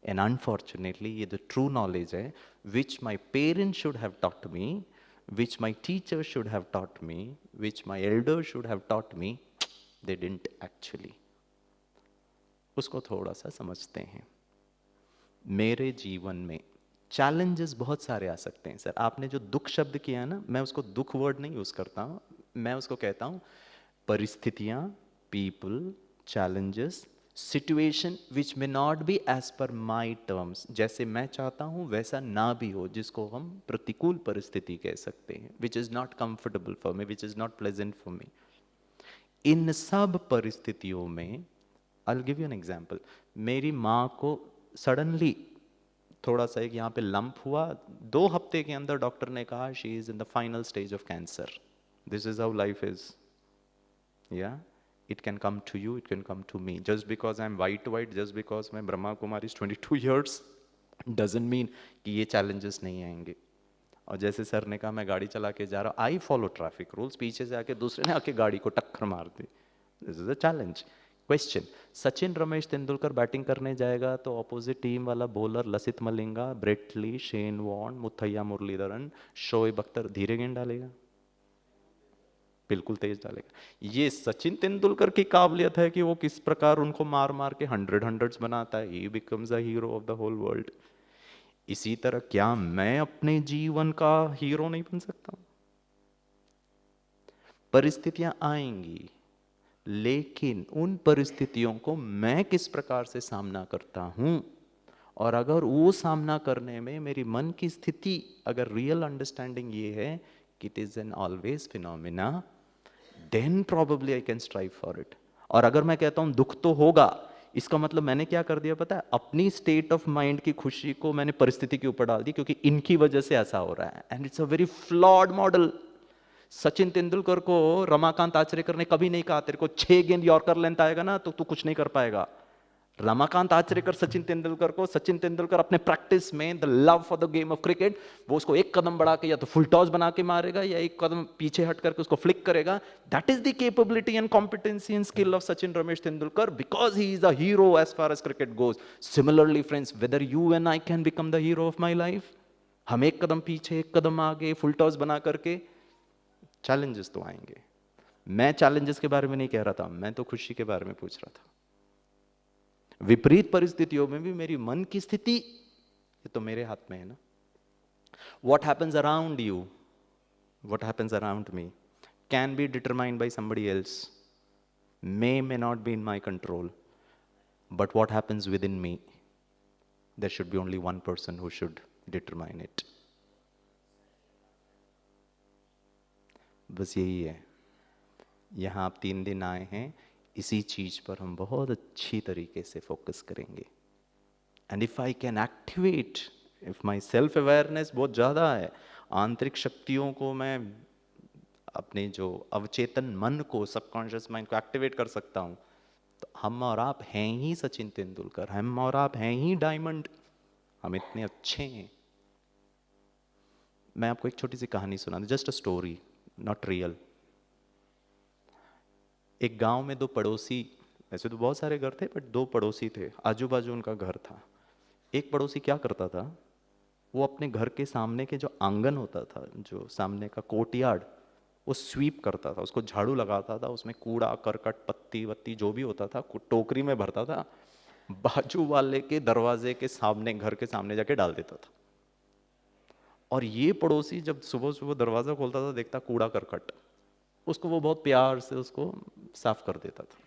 A: And unfortunately ये द ट्रू नॉलेज है which my parents should have taught me, which my teacher should have taught me, which my elder should have taught me. They didn't actually. उसको थोड़ा सा समझते हैं। मेरे जीवन में चैलेंजेस बहुत सारे आ सकते हैं सर। आपने जो दुख शब्द किया है ना, मैं उसको दुख वर्ड नहीं यूज करता हूं, मैं उसको कहता हूं परिस्थितियां, people, challenges, situation which may not be as per my terms. जैसे मैं चाहता हूं वैसा ना भी हो, जिसको हम प्रतिकूल परिस्थिति कह सकते हैं, which is not comfortable for me, which is not pleasant for me. इन सब परिस्थितियों में I'll give you an example. मेरी माँ को सडनली थोड़ा सा एक यहाँ पे लंप हुआ, 2 हफ्ते के अंदर डॉक्टर ने कहा she is in the final stage of cancer. This is how life is. या it can come to you, it can come to me. Just because I am white, just because मैं Brahma Kumari 22 years, doesn't mean कि ये challenges नहीं आएंगे। और जैसे sir ने कहा, मैं गाड़ी चला के जा रहा हूँ, आई फॉलो ट्रैफिक रूल्स, पीछे से आके दूसरे ने आके गाड़ी को टक्कर मार दी। This is a challenge. Question, Sachin Ramesh Tendulkar batting करने जाएगा तो ऑपोजिट टीम वाला bowler Lasith Malinga, Brett Lee, Shane Warne, Muttiah Muralitharan, Shoaib Akhtar धीरे गेंद डालेगा? बिल्कुल तेज डालेगा। ये सचिन तेंदुलकर की काबिलियत है कि वो किस प्रकार उनको मार मार के हंड्रेड्स बनाता है। He becomes a hero of the whole world. इसी तरह क्या मैं अपने जीवन का हीरो नहीं बन सकता? परिस्थितियां आएंगी, लेकिन उन परिस्थितियों को मैं किस प्रकार से सामना करता हूं, और अगर वो सामना करने में मेरी मन की स्थिति, अगर रियल अंडरस्टैंडिंग ये है कि it is an always phenomena, then probably I can strive for it. और अगर मैं कहता हूं दुख तो होगा, इसका मतलब मैंने क्या कर दिया पता है? अपनी स्टेट ऑफ माइंड की खुशी को मैंने परिस्थिति के ऊपर डाल दी, क्योंकि इनकी वजह से ऐसा हो रहा है। And it's a very flawed model. Sachin Tendulkar को रमाकांत आचरेकर ने कभी नहीं कहा तेरे को 6 गेंद यॉर्कर लेंथ आएगा ना तो तू कुछ नहीं कर पाएगा। रमाकांत आचरेकर सचिन तेंदुलकर को, सचिन तेंदुलकर अपने प्रैक्टिस में the love for the game of cricket, वो उसको एक कदम बढ़ा के या तो फुल टॉस बना के मारेगा या एक कदम पीछे हट करके उसको फ्लिक करेगा। That is the capability and competency and skill of Sachin Ramesh Tendulkar, because he is a hero as far as cricket goes. Similarly friends, whether you and I can become the hero of my life. हम एक कदम पीछे एक कदम आगे full toss बना करके, challenges तो आएंगे। मैं चैलेंजेस के बारे में नहीं कह रहा था, मैं तो खुशी के बारे में पूछ रहा था। विपरीत परिस्थितियों में भी मेरी मन की स्थिति, ये तो मेरे हाथ में है ना। What happens around you, what happens around me can be determined by somebody else, may not be in my control, but what happens within me, there should be only one person who should determine it. बस यही है। यहाँ आप 3 दिन आए हैं, इसी चीज पर हम बहुत अच्छी तरीके से फोकस करेंगे। And if I can activate, if my self awareness बहुत ज़्यादा है, आंतरिक शक्तियों को मैं अपने जो अवचेतन मन को, सबकॉन्शियस माइंड को एक्टिवेट कर सकता हूँ, तो हम और आप हैं ही सचिन तेंदुलकर, हम और आप हैं ही डायमंड। हम इतने अच्छे हैं। मैं आपको एक छोटी सी कहानी सुना दूं, just a story, not real. एक गांव में दो पड़ोसी, वैसे तो बहुत सारे घर थे बट दो पड़ोसी थे, आजू बाजू उनका घर था। एक पड़ोसी क्या करता था, वो अपने घर के सामने के जो आंगन होता था, जो सामने का कोर्टयार्ड, वो स्वीप करता था, उसको झाड़ू लगाता था, उसमें कूड़ा करकट पत्ती वत्ती जो भी होता था टोकरी में भरता था, बाजू वाले के दरवाजे के सामने, घर के सामने जाके डाल देता था। और ये पड़ोसी जब सुबह सुबह दरवाजा खोलता था, देखता कूड़ा करकट, उसको वो बहुत प्यार से उसको साफ कर देता था।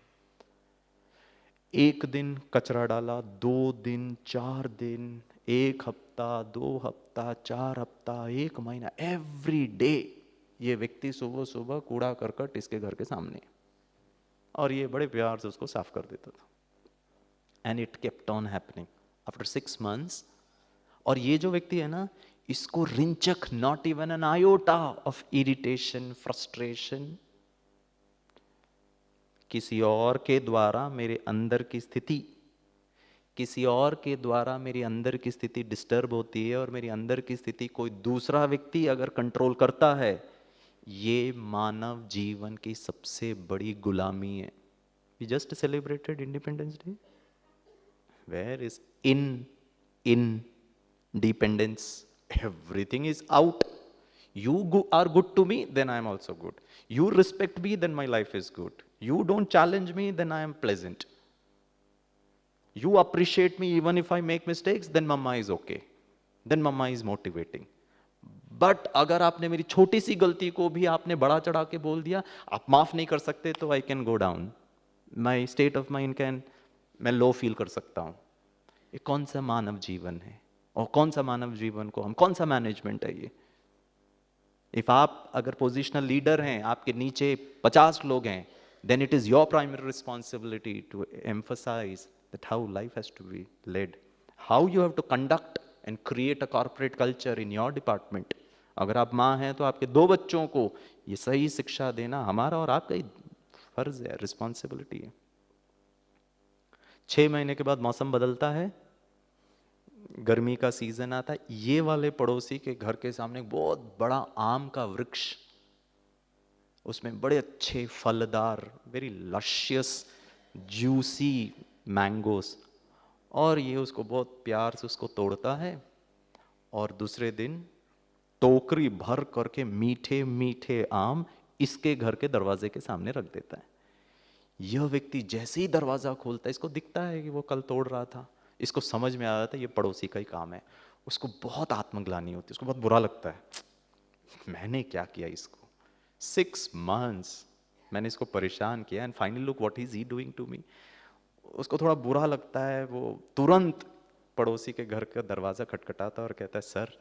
A: एक दिन कचरा डाला, 2 दिन, 4 दिन, 1 हफ्ता, 2 हफ्ता, 4 हफ्ता, 1 महीना, एवरी डे ये व्यक्ति सुबह सुबह कूड़ा करकट इसके घर के सामने, और ये बड़े प्यार से उसको साफ कर देता था। And it kept on happening after 6 months। और ये जो व्यक्ति है ना, इसको रिंचक, not even an iota of irritation, frustration, किसी और के द्वारा मेरे अंदर की स्थिति, किसी और के द्वारा मेरी अंदर की स्थिति डिस्टर्ब होती है, और मेरी अंदर की स्थिति कोई दूसरा व्यक्ति अगर कंट्रोल करता है, ये मानव जीवन की सबसे बड़ी गुलामी है। We just celebrated independence day. Where is in dependence? Everything is out. You are good to me, then I am also good. You respect me, then my life is good. You don't challenge me, then I am pleasant. You appreciate me even if I make mistakes, then mama is okay. Then mama is motivating. But अगर आपने मेरी छोटी सी गलती को भी आपने बड़ा चढ़ा के बोल दिया, आप माफ नहीं कर सकते, तो I can go down, my state of mind can, मैं लो फील कर सकता हूं। ये कौन सा मानव जीवन है? और कौन सा मानव जीवन को हम, कौन सा मैनेजमेंट है ये? इफ आप अगर पोजिशनल लीडर हैं, आपके नीचे 50 लोग हैं, then it is your primary responsibility to emphasize that how life has to be led, how you have to conduct and create a corporate culture in your department. अगर आप माँ हैं तो आपके 2 बच्चों को ये सही शिक्षा देना हमारा और आपका ही फर्ज है, रिस्पॉन्सिबिलिटी है। 6 महीने के बाद मौसम बदलता है, गर्मी का सीजन आता है। ये वाले पड़ोसी के घर के सामने बहुत बड़ा आम का वृक्ष, उसमें बड़े अच्छे फलदार, वेरी लशियस जूसी मैंगोस, और ये उसको बहुत प्यार से उसको तोड़ता है, और दूसरे दिन टोकरी भर करके मीठे मीठे आम इसके घर के दरवाजे के सामने रख देता है। यह व्यक्ति जैसे ही दरवाजा खोलता है, इसको दिखता है कि वो कल तोड़ रहा था, इसको समझ में आ जाता है ये पड़ोसी का ही काम है, उसको बहुत आत्मग्लानि होती है, उसको बहुत बुरा लगता है, मैंने क्या किया इसको, 6 months मैंने इसको परेशान किया, and finally look what is he doing to me. उसको थोड़ा बुरा लगता है, वो तुरंत पड़ोसी के घर का दरवाज़ा खटखटाता है और कहता है, sir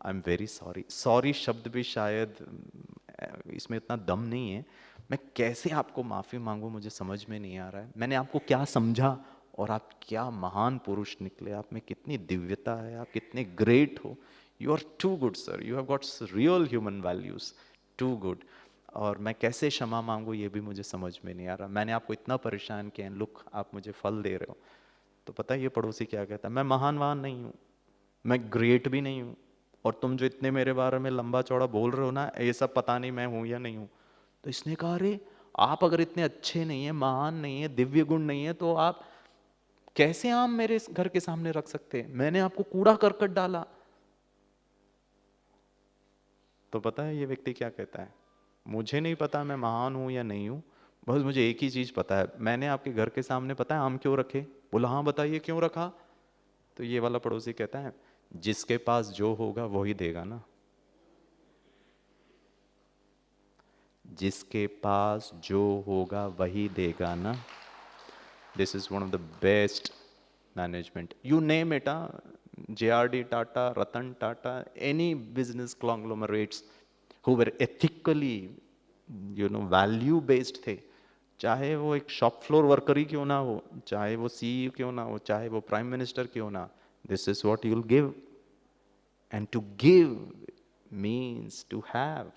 A: I am very sorry. Sorry शब्द भी शायद इसमें इतना दम नहीं है, मैं कैसे आपको माफ़ी मांगूं, मुझे समझ में नहीं आ रहा है, मैंने आपको क्या समझा, और आप क्या महान पुरुष निकले, आप में कितनी दिव्यता है, आप कितने ग्रेट हो, you are too good sir, you have got real human values, too good, और मैं कैसे क्षमा मांगू ये भी मुझे समझ में नहीं आ रहा, मैंने आपको इतना परेशान किया, लुक आप मुझे फल दे रहे हो। तो पता है ये पड़ोसी क्या कहता है, मैं महानवान नहीं हूँ, मैं ग्रेट भी नहीं हूँ, और तुम जो इतने मेरे बारे में लंबा चौड़ा बोल रहे हो ना, ये सब पता नहीं मैं हूँ या नहीं हूँ। तो इसने कहा, अरे आप अगर इतने अच्छे नहीं है, महान नहीं है, दिव्य गुण नहीं है, तो आप कैसे आम मेरे घर के सामने रख सकते हैं? मैंने आपको कूड़ा करकट डाला। तो पता है ये व्यक्ति क्या कहता है, मुझे नहीं पता मैं महान हूं या नहीं हूं, बस मुझे एक ही चीज पता है, मैंने आपके घर के सामने पता है आम क्यों रखे? बोला हाँ बताइए क्यों रखा? तो ये वाला पड़ोसी कहता है, जिसके पास जो होगा वही देगा ना, जिसके पास जो होगा वही देगा ना। This is one of the best management, you name it, JRD Tata, Ratan Tata, any business conglomerates who were ethically, value based थे, चाहे वो एक शॉप फ्लोर वर्कर ही क्यों ना हो, चाहे वो CEO क्यों ना हो, चाहे वो प्राइम मिनिस्टर क्यों ना, this is what you will give, and to give means to have.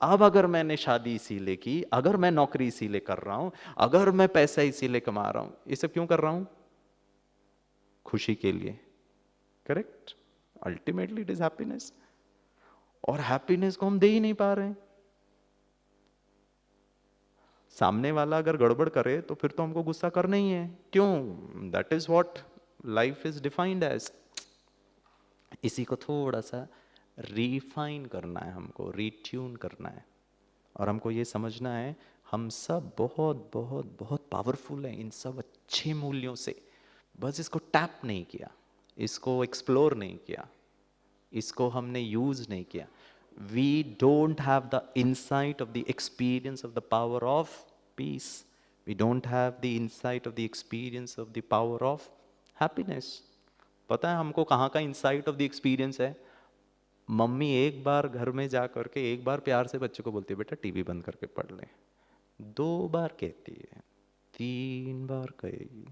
A: अब अगर मैंने शादी इसीलिए की, अगर मैं नौकरी इसीलिए कर रहा हूं, अगर मैं पैसा इसीलिए कमा रहा हूं, ये सब क्यों कर रहा हूं? खुशी के लिए, correct? Ultimately it is happiness, और हैप्पीनेस को हम दे ही नहीं पा रहे हैं। सामने वाला अगर गड़बड़ करे तो फिर तो हमको गुस्सा करना ही है, क्यों? That is what life is defined as. इसी को थोड़ा सा रिफाइन करना है, हमको रिट्यून करना है, और हमको ये समझना है हम सब बहुत बहुत बहुत पावरफुल हैं इन सब अच्छे मूल्यों से, बस इसको टैप नहीं किया, इसको एक्सप्लोर नहीं किया, इसको हमने यूज नहीं किया। We don't have the insight of the experience of the power of peace, we don't have the insight of the experience of the power of happiness. पता है हमको कहाँ का इंसाइट ऑफ द एक्सपीरियंस है? Mummy एक बार घर में जा करके एक बार प्यार से बच्चे को बोलती है बेटा टीवी बंद करके पढ़ ले, 2 बार कहती है, 3 बार कहेगी,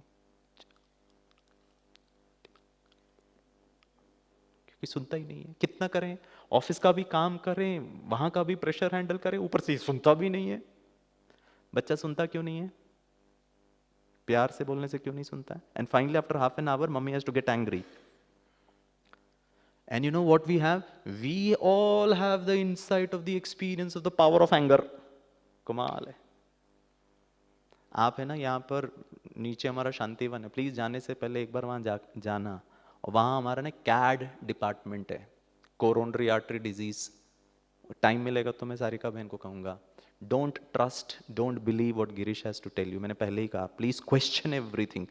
A: क्योंकि सुनता ही नहीं है। कितना करें, ऑफिस का भी काम करें, वहां का भी प्रेशर हैंडल करें, ऊपर से सुनता भी नहीं है। बच्चा सुनता क्यों नहीं है? प्यार से बोलने से क्यों नहीं सुनता है? And finally after half an hour mummy has to get angry. And you know what we have? We all have the insight of the experience of the power of anger. कमाल है। आप है ना यहाँ पर नीचे हमारा शांतिवन है, प्लीज जाने से पहले एक बार वहाँ जाना। और वहाँ हमारा ना कैड डिपार्टमेंट है, कोरोनरी आर्टरी डिजीज। टाइम मिलेगा तो मैं सारिका बहन को कहूँगा, don't trust, don't believe what Girish has to tell you. मैंने पहले ही कहा, प्लीज क्वेश्चन एवरीथिंग।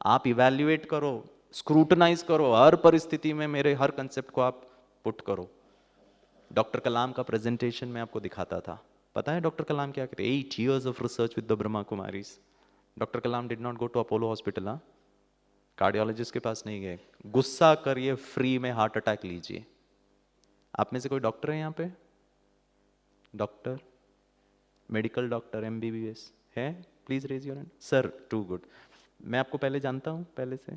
A: आप इवेल्युएट करो, स्क्रूटनाइज करो, हर परिस्थिति में मेरे हर कंसेप्ट को आप पुट करो। डॉक्टर कलाम का प्रेजेंटेशन में आपको दिखाता था, पता है डॉक्टर कलाम क्या कहते? 8 years of research with the Brahma Kumaris. Doctor Kalam did not go to Apollo hospital, हाँ, कार्डियोलॉजिस्ट के पास नहीं गए। गुस्सा करिए, फ्री में हार्ट अटैक लीजिए। आप में से कोई डॉक्टर है यहाँ पे? डॉक्टर, मेडिकल डॉक्टर, MBBS है? Please raise your hand. Sir, too good. मैं आपको पहले जानता हूँ, पहले से।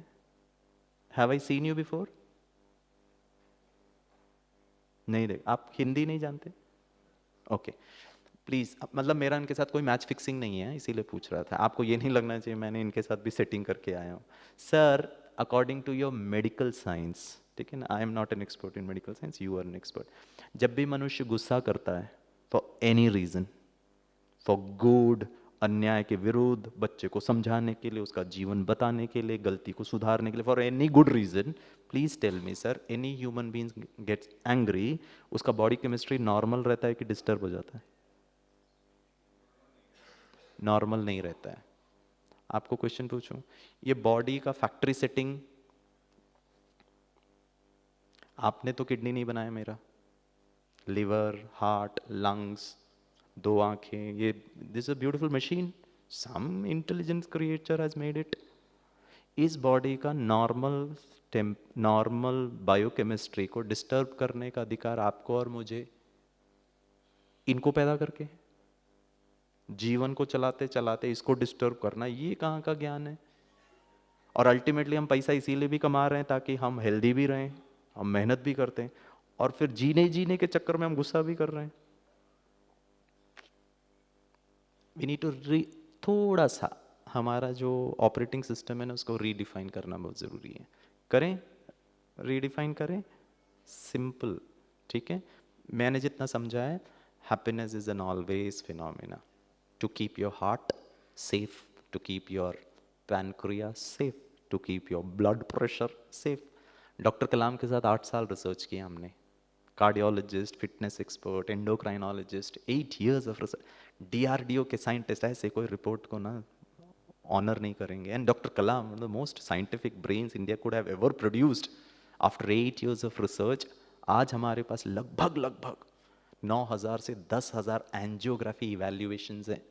A: Have I seen you before? नहीं देख, आप हिंदी नहीं जानते? ओके, प्लीज, मतलब मेरा इनके साथ कोई मैच फिक्सिंग नहीं है, इसीलिए पूछ रहा था। आपको ये नहीं लगना चाहिए मैंने इनके साथ भी सेटिंग करके आया हूँ। Sir, according to your medical science, ठीक है ना, I am not an expert in medical science, you are an expert. जब भी मनुष्य गुस्सा करता है for any reason, for good, अन्याय के विरुद्ध, बच्चे को समझाने के लिए, उसका जीवन बताने के लिए, गलती को सुधारने के लिए, for any good reason, please tell me sir, any human being gets angry, उसका बॉडी केमिस्ट्री नॉर्मल रहता है कि डिस्टर्ब हो जाता है? नॉर्मल नहीं रहता है। आपको क्वेश्चन पूछूं, ये बॉडी का फैक्ट्री सेटिंग, आपने तो किडनी नहीं बनाया मेरा, लिवर, हार्ट, लंग्स, 2 आंखें, ये this a beautiful machine, some intelligence creature has made it. इस बॉडी का नॉर्मल बायोकेमिस्ट्री को डिस्टर्ब करने का अधिकार आपको और मुझे, इनको पैदा करके जीवन को चलाते चलाते इसको डिस्टर्ब करना, ये कहाँ का ज्ञान है? और अल्टीमेटली हम पैसा इसीलिए भी कमा रहे हैं ताकि हम हेल्दी भी रहें, हम मेहनत भी करते हैं, और फिर जीने जीने के चक्कर में हम गुस्सा भी कर रहे हैं। वी नीड टू थोड़ा सा हमारा जो ऑपरेटिंग सिस्टम है ना, उसको रीडिफाइन करना बहुत ज़रूरी है। करें, रीडिफाइन करें, सिंपल, ठीक है। मैंने जितना समझा है, happiness is an always phenomena to keep your heart safe, to keep your pancreas safe, to keep your blood pressure safe. Doctor Kalam के साथ 8 साल रिसर्च किया हमने, cardiologist, fitness expert, endocrinologist, 8 years of research. DRDO के scientist ऐसे कोई report को ना ऑनर नहीं करेंगे। And doctor Kalam, the most scientific brains India could have ever produced, after 8 years of research आज हमारे पास लगभग लगभग 9,000 से 10,000 एंजियोग्राफी इवैल्यूएशंस हैं।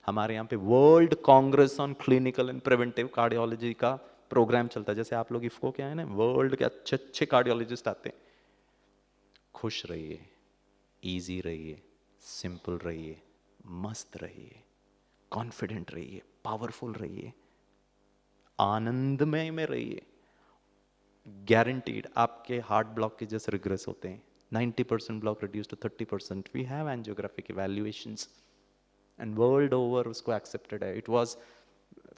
A: हमारे यहाँ पे world Congress on clinical and preventive cardiology का प्रोग्राम चलता है। जैसे आप लोग इफ्को के आए ना, वर्ल्ड के अच्छे अच्छे कार्डियोलॉजिस्ट आते हैं। खुश रहिए, इजी रहिए, सिंपल रहिए, मस्त रहिए, कॉन्फिडेंट रहिए, पावरफुल रहिए, आनंदमय में रहिए। गारंटीड आपके हार्ट ब्लॉक के जैसे रिग्रेस होते हैं, 90% block reduce to 30%। We have angiographic evaluations and world over उसको accepted है। It was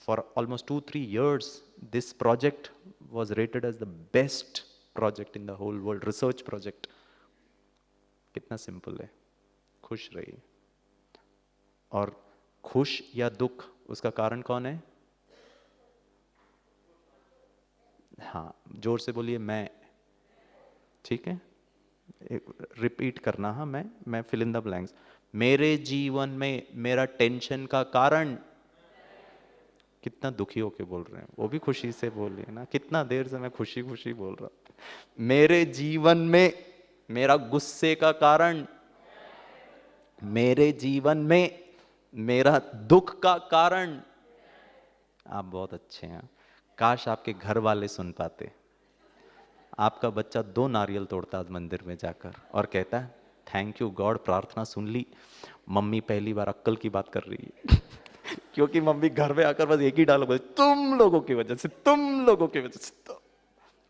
A: for almost 2-3 years this project was rated as the best project in the whole world, research project। कितना simple है, खुश रहिए। और खुश या दुख, उसका कारण कौन है? हाँ, जोर से बोलिए, मैं। ठीक है, रिपीट करना। हाँ, मैं फिल इन द ब्लैंक्स। मेरे जीवन में मेरा टेंशन का कारण, कितना दुखी होके बोल रहे हैं, वो भी खुशी से बोलिए ना। कितना देर से मैं खुशी खुशी बोल रहा हूं। मेरे जीवन में मेरा गुस्से का कारण, मेरे जीवन में मेरा दुख का कारण। आप बहुत अच्छे हैं। काश आपके घर वाले सुन पाते। आपका बच्चा 2 नारियल तोड़ता आज मंदिर में जाकर और कहता है थैंक यू गॉड, प्रार्थना सुन ली, मम्मी पहली बार अक्ल की बात कर रही है। क्योंकि मम्मी घर में आकर बस एक ही डायलॉग बोले, तुम लोगों की वजह से, तुम लोगों की वजह से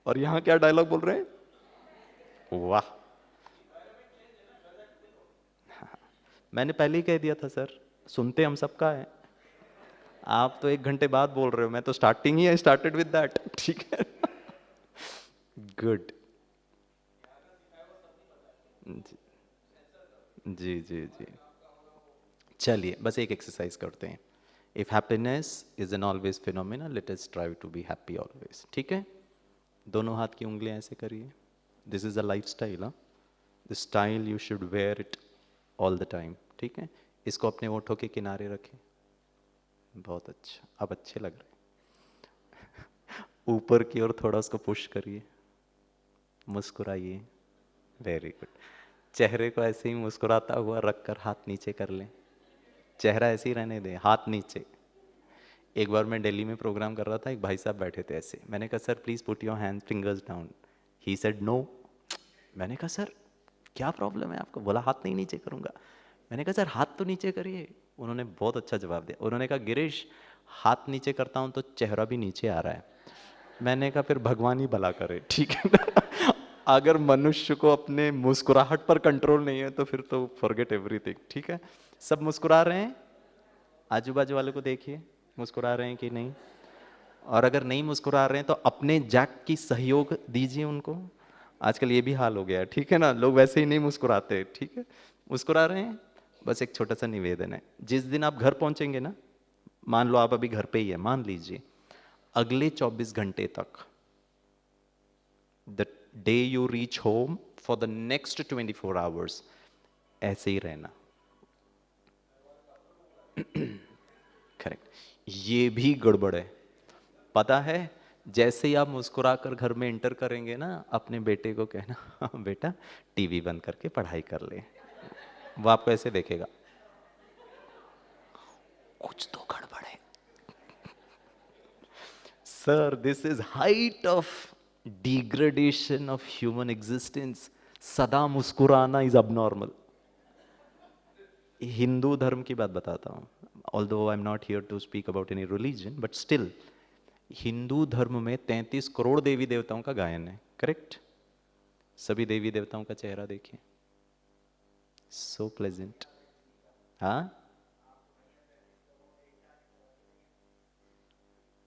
A: और यहाँ क्या डायलॉग बोल रहे हैं? वाह, मैंने पहले ही कह दिया था सर, सुनते हम सबका है। आप तो 1 घंटे बाद बोल रहे हो, मैं तो starting he I started with that. ठीक है, गुड। जी जी जी, चलिए बस एक एक्सरसाइज करते हैं। If happiness is an always phenomena, let us try to be happy always. ठीक है, दोनों हाथ की उंगलियां ऐसे करिए। This is a lifestyle. हाँ, this style you should wear it all the time. ठीक है, इसको अपने ओठों के किनारे रखें। बहुत अच्छा, अब अच्छे लग रहे हैं। ऊपर की ओर थोड़ा उसको पुश करिए, मुस्कुराइए। Very good. चेहरे को ऐसे ही मुस्कुराता हुआ रखकर हाथ नीचे कर लें। चेहरा ऐसे ही रहने दें, हाथ नीचे। एक बार मैं दिल्ली में प्रोग्राम कर रहा था, एक भाई साहब बैठे थे ऐसे, मैंने कहा sir please put your hand fingers down. He said no. मैंने कहा सर क्या प्रॉब्लम है आपको? बोला हाथ नहीं नीचे करूंगा। मैंने कहा सर हाथ तो नीचे करिए। उन्होंने बहुत अच्छा जवाब दिया। उन्होंने कहा गिरीश, हाथ नीचे करता हूं तो चेहरा भी नीचे आ रहा है। मैंने कहा फिर भगवान ही भला करे। ठीक है ना? अगर मनुष्य को अपने मुस्कुराहट पर कंट्रोल नहीं है तो फिर तो फॉरगेट एवरीथिंग। ठीक है, सब मुस्कुरा रहे हैं, आजू बाजू वाले को देखिए मुस्कुरा रहे हैं कि नहीं। और अगर नहीं मुस्कुरा रहे हैं तो अपने जैक की सहयोग दीजिए उनको। आजकल ये भी हाल हो गया है। ठीक है ना, लोग वैसे ही नहीं मुस्कुराते। ठीक है, मुस्कुरा रहे हैं। बस एक छोटा सा निवेदन है, जिस दिन आप घर पहुंचेंगे ना, मान लो आप अभी घर पे ही है, मान लीजिए अगले 24 घंटे तक, the day you reach home, for the next 24 hours ऐसे ही रहना। करेक्ट, ये भी गड़बड़ है पता है। जैसे ही आप मुस्कुरा कर घर में एंटर करेंगे ना, अपने बेटे को कहना "हाँ, बेटा टीवी बंद करके पढ़ाई कर ले"। वो आपको ऐसे देखेगा, कुछ तो गड़बड़ है। Sir this is height of degradation of human existence. सदा मुस्कुराना इज अबनॉर्मल। हिंदू धर्म की बात बताता हूँ, although I am not here to speak about any religion, but still Hindu धर्म में 33 करोड़ देवी देवताओं का गायन है। करेक्ट, सभी देवी देवताओं का चेहरा देखिए, सो प्लेजेंट। हाँ,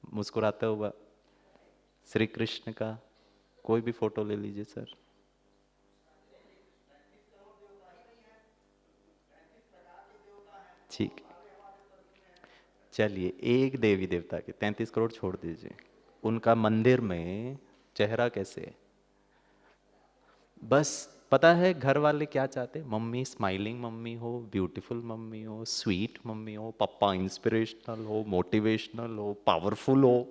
A: मुस्कुराता हुआ श्री कृष्ण का कोई भी फोटो ले लीजिए सर। ठीक, चलिए एक देवी देवता के 33 करोड़ छोड़ दीजिए, उनका मंदिर में चेहरा कैसे है? बस पता है घर वाले क्या चाहते? मम्मी स्माइलिंग मम्मी हो, ब्यूटीफुल मम्मी हो, स्वीट मम्मी हो, पापा इंस्पिरेशनल हो, मोटिवेशनल हो, पावरफुल हो।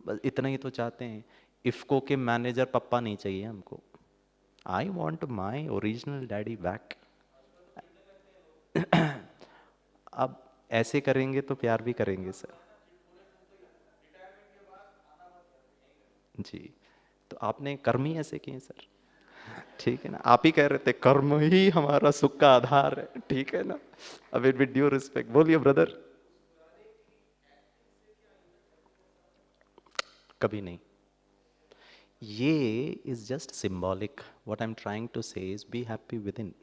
A: बस इतना ही तो चाहते हैं। इफ्को के मैनेजर पप्पा नहीं चाहिए हमको। I want my original daddy back. अब ऐसे करेंगे तो प्यार भी करेंगे सर। जी, तो आपने कर्म ही ऐसे किए सर। ठीक है ना, आप ही कह रहे थे कर्म ही हमारा सुख का आधार है। ठीक है ना, अब विद ड्यू रिस्पेक्ट बोलिए ब्रदर। कभी नहीं। ये is just symbolic. What I am trying to say is be happy within.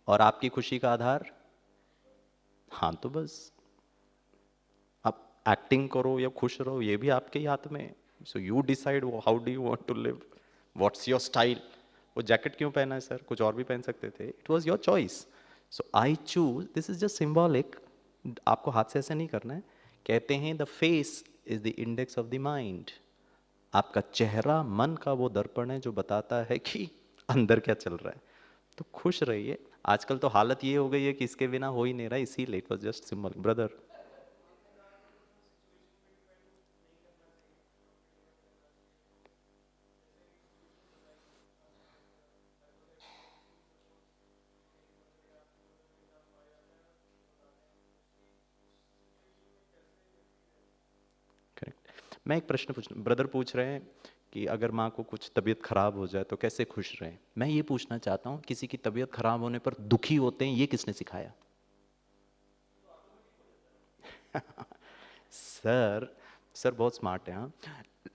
A: और आपकी खुशी का आधार, हाँ तो बस आप एक्टिंग करो या खुश रहो, ये भी आपके ही हाथ में। So you decide how do you want to live, what's your style. वो जैकेट क्यों पहना है सर? कुछ और भी पहन सकते थे। It was your choice. So I choose, this is just symbolic आपको हाथ से ऐसे नहीं करना है। कहते हैं the face is the index of the mind. आपका चेहरा मन का वो दर्पण है जो बताता है कि अंदर क्या चल रहा है। तो खुश रहिए। आजकल तो हालत ये हो गई है कि इसके बिना हो ही नहीं रहा, इसीलिए it was just simple brother. Correct. मैं एक प्रश्न पूछ, ब्रदर पूछ रहे हैं कि अगर माँ को कुछ तबीयत खराब हो जाए तो कैसे खुश रहें। मैं ये पूछना चाहता हूँ, किसी की तबीयत खराब होने पर दुखी होते हैं, ये किसने सिखाया? सर, सर बहुत स्मार्ट है। हाँ,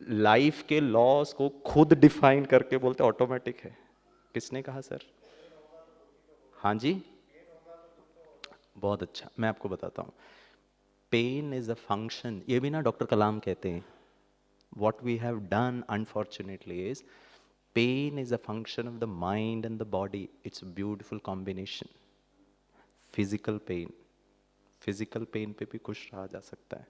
A: लाइफ के लॉस को खुद डिफाइन करके बोलते ऑटोमेटिक है। किसने कहा सर? हाँ जी, बहुत अच्छा। मैं आपको बताता हूँ, पेन इज अ फंक्शन, ये भी ना डॉक्टर कलाम कहते हैं। what we have done unfortunately is pain is a function of the mind and the body. It's a beautiful combination. Physical pain पे भी खुश रहा जा सकता है।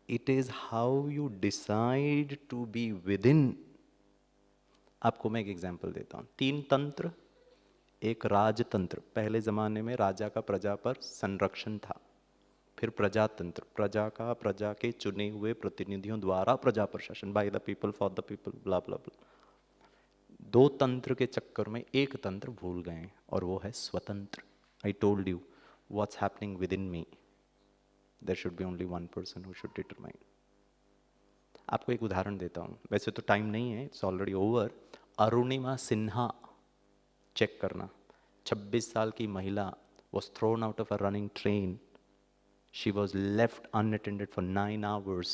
A: It is how you decide to be within. आपको मैं एक एग्जांपल देता हूँ। तीन तंत्र, एक राजतंत्र, पहले जमाने में राजा का प्रजा पर संरक्षण था। फिर प्रजातंत्र, प्रजा का प्रजा के चुने हुए प्रतिनिधियों द्वारा प्रजा प्रशासन, by the people for the people, blah blah blah. दो तंत्र के चक्कर में एक तंत्र भूल गए और वो है स्वतंत्र। I told you what's happening within me, there should be only one person who should determine. आपको एक उदाहरण देता हूँ, वैसे तो टाइम नहीं है, it's already over. Arunima Sinha, check करना, 26 साल की महिला, was thrown out of a running train. She was left unattended for 9 hours.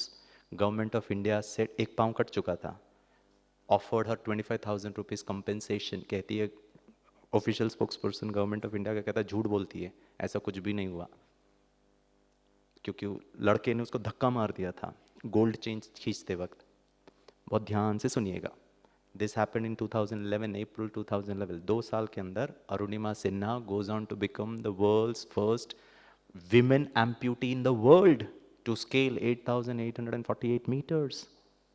A: Government of India said, एक पाँव कट चुका था, offered her 25,000 rupees compensation। कहती है official spokesperson government of India का, कहता है झूठ बोलती है, ऐसा कुछ भी नहीं हुआ, क्योंकि लड़के ने उसको धक्का मार दिया था गोल्ड चेन खींचते वक्त। बहुत ध्यान से सुनिएगा। दिस हैपेंड इन 2011, अप्रैल 2011। 2 साल के अंदर Arunima Sinha goes on to become the world's first women amputee in the world to scale 8,848 metres,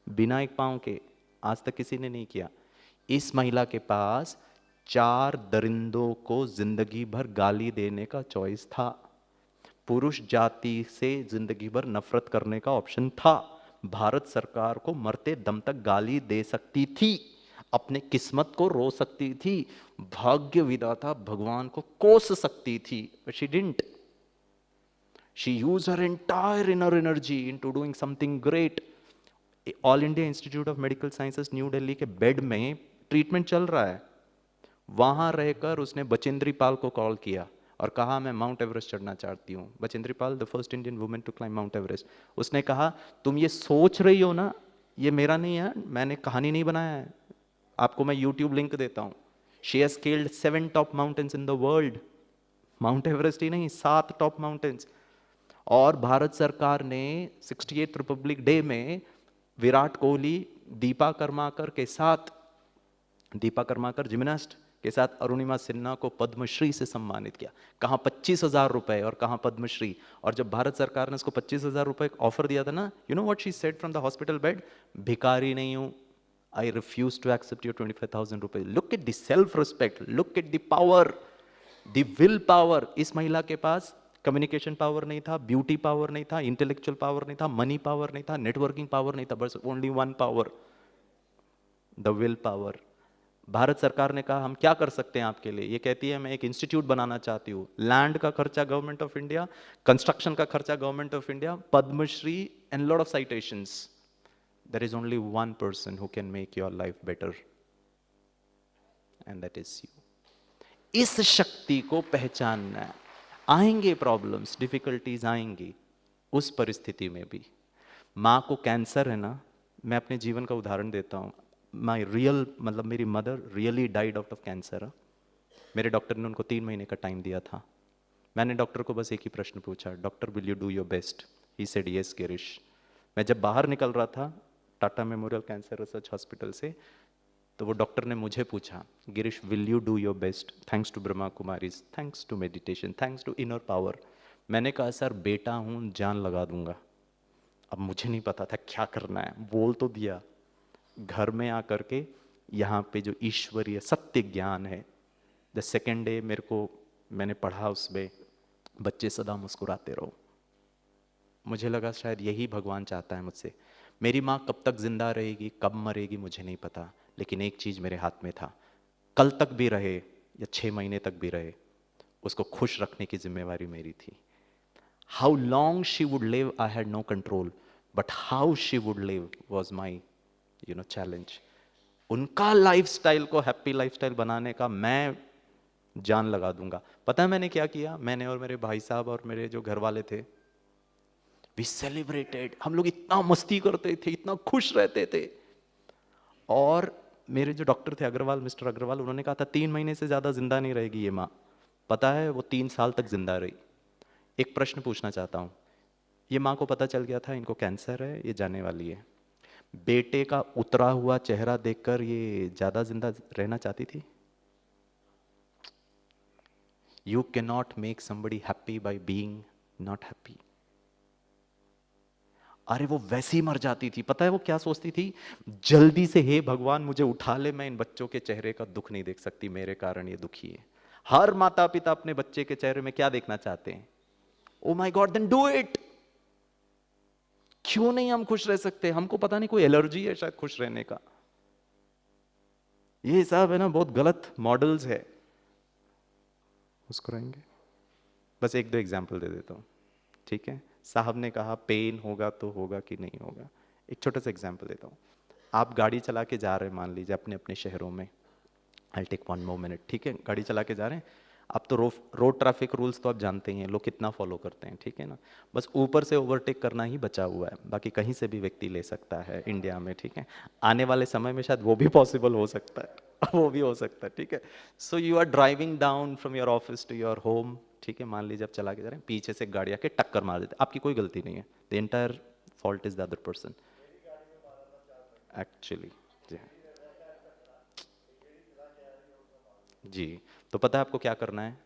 A: बिना एक पाँव के। आज तक किसी ने नहीं किया। इस महिला के पास 4 दरिंदों को जिंदगी भर गाली देने का चॉइस था। पुरुष जाति से जिंदगी भर नफरत करने का ऑप्शन था। भारत सरकार को मरते दम तक गाली दे सकती थी, अपने किस्मत को रो सकती थी, भाग्य विधाता भगवान को कोस सकती थी, but she didn't. She used her entire inner energy into doing something great. All India institute of medical sciences new Delhi के बेड में ट्रीटमेंट चल रहा है, वहां रहकर उसने बचेंद्री पाल को कॉल किया और कहा मैं माउंट एवरेस्ट चढ़ना चाहती हूँ। Bachendri Pal, the first Indian women to climb Mount Everest. उसने कहा तुम ये सोच रही हो ना, ये मेरा नहीं है, मैंने कहानी नहीं बनाया है, आपको मैं यूट्यूब लिंक देता हूँ। She has scaled 7 top mountains in the world. Mount Everest ही नहीं, 7 टॉप माउंटेन्स। और भारत सरकार ने 68th रिपब्लिक डे में विराट कोहली, दीपा कर्माकर के साथ, दीपा कर्माकर जिम्नास्ट के साथ अरुणिमा सिन्हा को पद्मश्री से सम्मानित किया। कहाँ 25,000 रुपए और कहाँ पद्मश्री। और जब भारत सरकार ने उसको 25,000 रुपए ऑफर दिया था ना, you know what she said from the hospital bed? भिखारी नहीं हूं, I refuse to accept your 25,000 रुपए। Look at the self respect, look at the power, the will power. इस महिला के पास कम्युनिकेशन पावर नहीं था, ब्यूटी पावर नहीं था, इंटेलेक्चुअल पावर नहीं था, मनी पावर नहीं था, नेटवर्किंग पावर नहीं था, बस only one power, the will power. Bharat सरकार ने कहा हम क्या कर सकते हैं आपके लिए। ये कहती है मैं एक इंस्टीट्यूट बनाना चाहती हूँ, लैंड का खर्चा गवर्नमेंट ऑफ इंडिया, कंस्ट्रक्शन का खर्चा government of India, Padmashri and lot of citations. There is only one person who can make your life better, and that is you. इस शक्ति को पहचानना है। आएंगे प्रॉब्लम्स, डिफिकल्टीज आएंगी, उस परिस्थिति में भी। माँ को कैंसर है ना, मैं अपने जीवन का उदाहरण देता हूँ। माई रियल, मतलब मेरी mother really died out of cancer. मेरे डॉक्टर ने उनको 3 महीने का टाइम दिया था। मैंने डॉक्टर को बस एक ही प्रश्न पूछा, doctor will you do your best? He said yes Girish. मैं जब बाहर निकल रहा था Tata memorial cancer research hospital से, तो वो डॉक्टर ने मुझे पूछा, Girish will you do your best, thanks to Brahma Kumaris, thanks to meditation, thanks to inner power. मैंने कहा सर बेटा हूँ, जान लगा दूंगा। अब मुझे नहीं पता था क्या करना है, बोल तो दिया। घर में आकर के यहाँ पे जो ईश्वरीय सत्य ज्ञान है, द सेकेंड डे मेरे को मैंने पढ़ा उसमें, बच्चे सदा मुस्कुराते रहो। मुझे लगा शायद यही भगवान चाहता है मुझसे। मेरी माँ कब तक जिंदा रहेगी, कब मरेगी, मुझे नहीं पता, लेकिन एक चीज मेरे हाथ में था, कल तक भी रहे या 6 महीने तक भी रहे, उसको खुश रखने की जिम्मेवारी मेरी थी। How long she would live I had no control, but how she would live was my challenge. उनका लाइफस्टाइल को हैप्पी लाइफस्टाइल बनाने का मैं जान लगा दूंगा। पता है मैंने क्या किया? मैंने और मेरे भाई साहब और मेरे जो घर वाले थे, वी सेलिब्रेटेड। हम लोग इतना मस्ती करते थे, इतना खुश रहते थे। और मेरे जो डॉक्टर थे अग्रवाल, मिस्टर अग्रवाल, उन्होंने कहा था 3 महीने से ज्यादा जिंदा नहीं रहेगी ये माँ। पता है वो 3 साल तक जिंदा रही। एक प्रश्न पूछना चाहता हूँ, ये माँ को पता चल गया था इनको कैंसर है, ये जाने वाली है, बेटे का उतरा हुआ चेहरा देखकर ये ज्यादा जिंदा रहना चाहती थी? You can not make somebody happy by being not happy. अरे वो वैसे ही मर जाती थी। पता है वो क्या सोचती थी? जल्दी से हे भगवान मुझे उठा ले, मैं इन बच्चों के चेहरे का दुख नहीं देख सकती, मेरे कारण ये दुखी है। हर माता पिता अपने बच्चे के चेहरे में क्या देखना चाहते हैं? Oh my god, then do it. क्यों नहीं हम खुश रह सकते? हमको पता नहीं कोई एलर्जी है शायद खुश रहने का। ये सब है ना, बहुत गलत मॉडल्स है। उसको रहेंगे, बस 1-2 एग्जाम्पल दे देता हूं, ठीक है? साहब ने कहा पेन होगा तो होगा कि नहीं होगा। एक छोटा सा एग्जाम्पल देता हूँ। आप गाड़ी चला के जा रहे हैं, मान लीजिए अपने अपने शहरों में, आई टेक 1 more minute, ठीक है? गाड़ी चला के जा रहे हैं आप, तो रोड ट्रैफिक रूल्स तो आप जानते ही हैं, लोग कितना फॉलो करते हैं, ठीक है ना? बस ऊपर से ओवरटेक करना ही बचा हुआ है, बाकी कहीं से भी व्यक्ति ले सकता है इंडिया में, ठीक है? आने वाले समय में शायद वो भी पॉसिबल हो सकता है वो भी हो सकता है, ठीक है? So you are driving down from your office to your home, ठीक है? मान लीजिए आप चला के जा रहे हैं, पीछे से गाड़ी आके टक्कर मार देते, आपकी कोई गलती नहीं है, the entire fault is the other person actually. जी हाँ। जी, तो पता है आपको क्या करना है?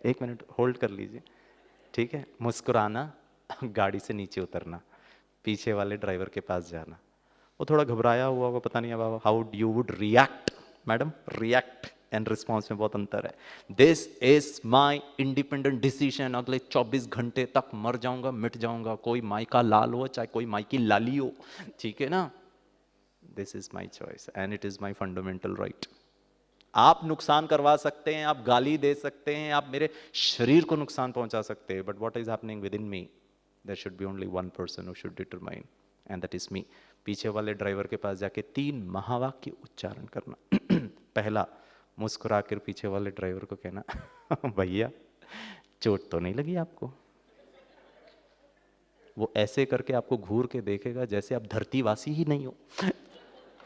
A: एक मिनट होल्ड कर लीजिए, ठीक है? मुस्कुराना, गाड़ी से नीचे उतरना, पीछे वाले ड्राइवर के पास जाना। वो थोड़ा घबराया हुआ होगा, पता नहीं अब how you would react. Madam, react and response में बहुत अंतर है। This is my independent decision, अगले 24 घंटे तक मर जाऊंगा, मिट जाऊंगा, कोई माई का लाल हो चाहे कोई माई की लाली हो, ठीक है ना? This is my choice and it is my fundamental right. आप नुकसान करवा सकते हैं, आप गाली दे सकते हैं, आप मेरे शरीर को नुकसान पहुंचा सकते हैं, but what is happening within me, there should be only one person who should determine, and that is me. पीछे वाले ड्राइवर के पास जाके 3 महावाक्य उच्चारण करना। पहला, मुस्कुरा कर पीछे वाले ड्राइवर को कहना भैया चोट तो नहीं लगी आपको? वो ऐसे करके आपको घूर के देखेगा जैसे आप धरतीवासी ही नहीं हो।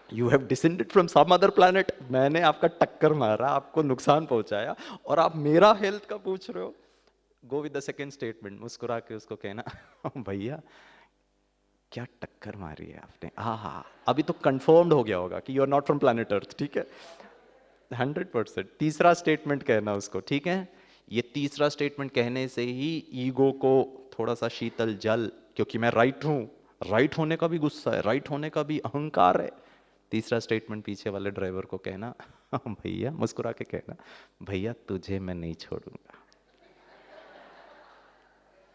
A: You have descended from some other planet. मैंने आपका टक्कर मारा, आपको नुकसान पहुंचाया, और आप मेरा हेल्थ का पूछ रहे हो। Go with the second statement, मुस्कुरा के उसको कहना भैया क्या टक्कर मारी है आपने, हाँ, अभी तो कंफर्म्ड हो गया होगा कि you are not from planet Earth, ठीक है? 100%। तीसरा स्टेटमेंट कहना उसको, ठीक है? ये तीसरा स्टेटमेंट कहने से ही ईगो को थोड़ा सा शीतल जल, क्योंकि मैं राइट हूं, राइट होने का भी गुस्सा है, राइट होने का भी अहंकार है। तीसरा स्टेटमेंट पीछे वाले ड्राइवर को कहना भैया, मुस्कुरा के कहना भैया तुझे मैं नहीं छोड़ूंगा।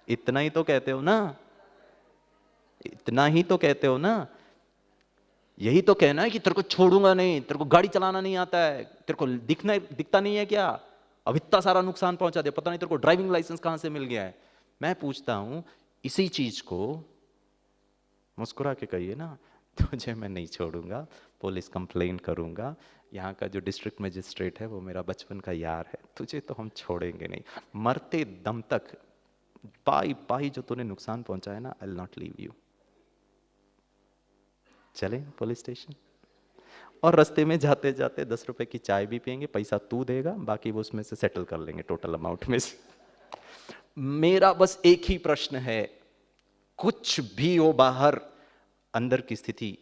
A: इतना ही तो कहते हो ना, इतना ही तो कहते हो ना। यही तो कहना है कि तेरे को छोड़ूंगा नहीं, तेरे को गाड़ी चलाना नहीं आता है, तेरे को दिखता नहीं है क्या? अब इतना सारा नुकसान पहुंचा दिया, पता नहीं तेरे को ड्राइविंग लाइसेंस कहां से मिल गया है। मैं पूछता हूं, इसी चीज को मुस्कुरा के कहिए ना, तुझे मैं नहीं छोड़ूंगा, पुलिस कंप्लेन करूंगा, यहाँ का जो डिस्ट्रिक्ट मजिस्ट्रेट है वो मेरा बचपन का यार है, तुझे तो हम छोड़ेंगे नहीं, मरते दम तक पाई पाई जो तूने नुकसान पहुंचाया ना, I will not leave you. चले पुलिस स्टेशन, और रास्ते में जाते जाते 10 रुपए की चाय भी पियेंगे, पैसा तू देगा, बाकी वो उसमें से सेटल कर लेंगे टोटल अमाउंट में से। मेरा बस एक ही प्रश्न है, कुछ भी हो बाहर, अंदर की स्थिति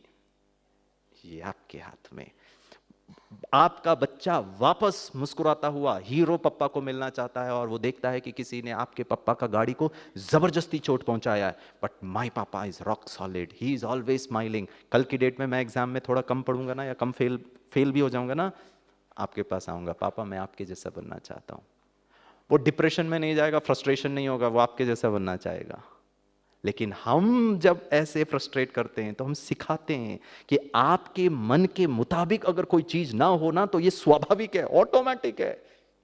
A: ये आपके हाथ में। आपका बच्चा वापस मुस्कुराता हुआ हीरो पप्पा को मिलना चाहता है और वो देखता है कि किसी ने आपके पप्पा का गाड़ी को जबरदस्ती चोट पहुंचाया है, बट माय पापा is rock solid, he is always smiling. कल की डेट में मैं एग्जाम में थोड़ा कम पढ़ूंगा ना, या कम फेल भी हो जाऊंगा ना, आपके पास आऊंगा, पापा मैं आपके जैसा बनना चाहता हूं। वो डिप्रेशन में नहीं जाएगा, फ्रस्ट्रेशन नहीं होगा, वो आपके जैसा बनना चाहेगा। लेकिन हम जब ऐसे फ्रस्ट्रेट करते हैं तो हम सिखाते हैं कि आपके मन के मुताबिक अगर कोई चीज ना हो ना, तो ये स्वाभाविक है, ऑटोमेटिक है।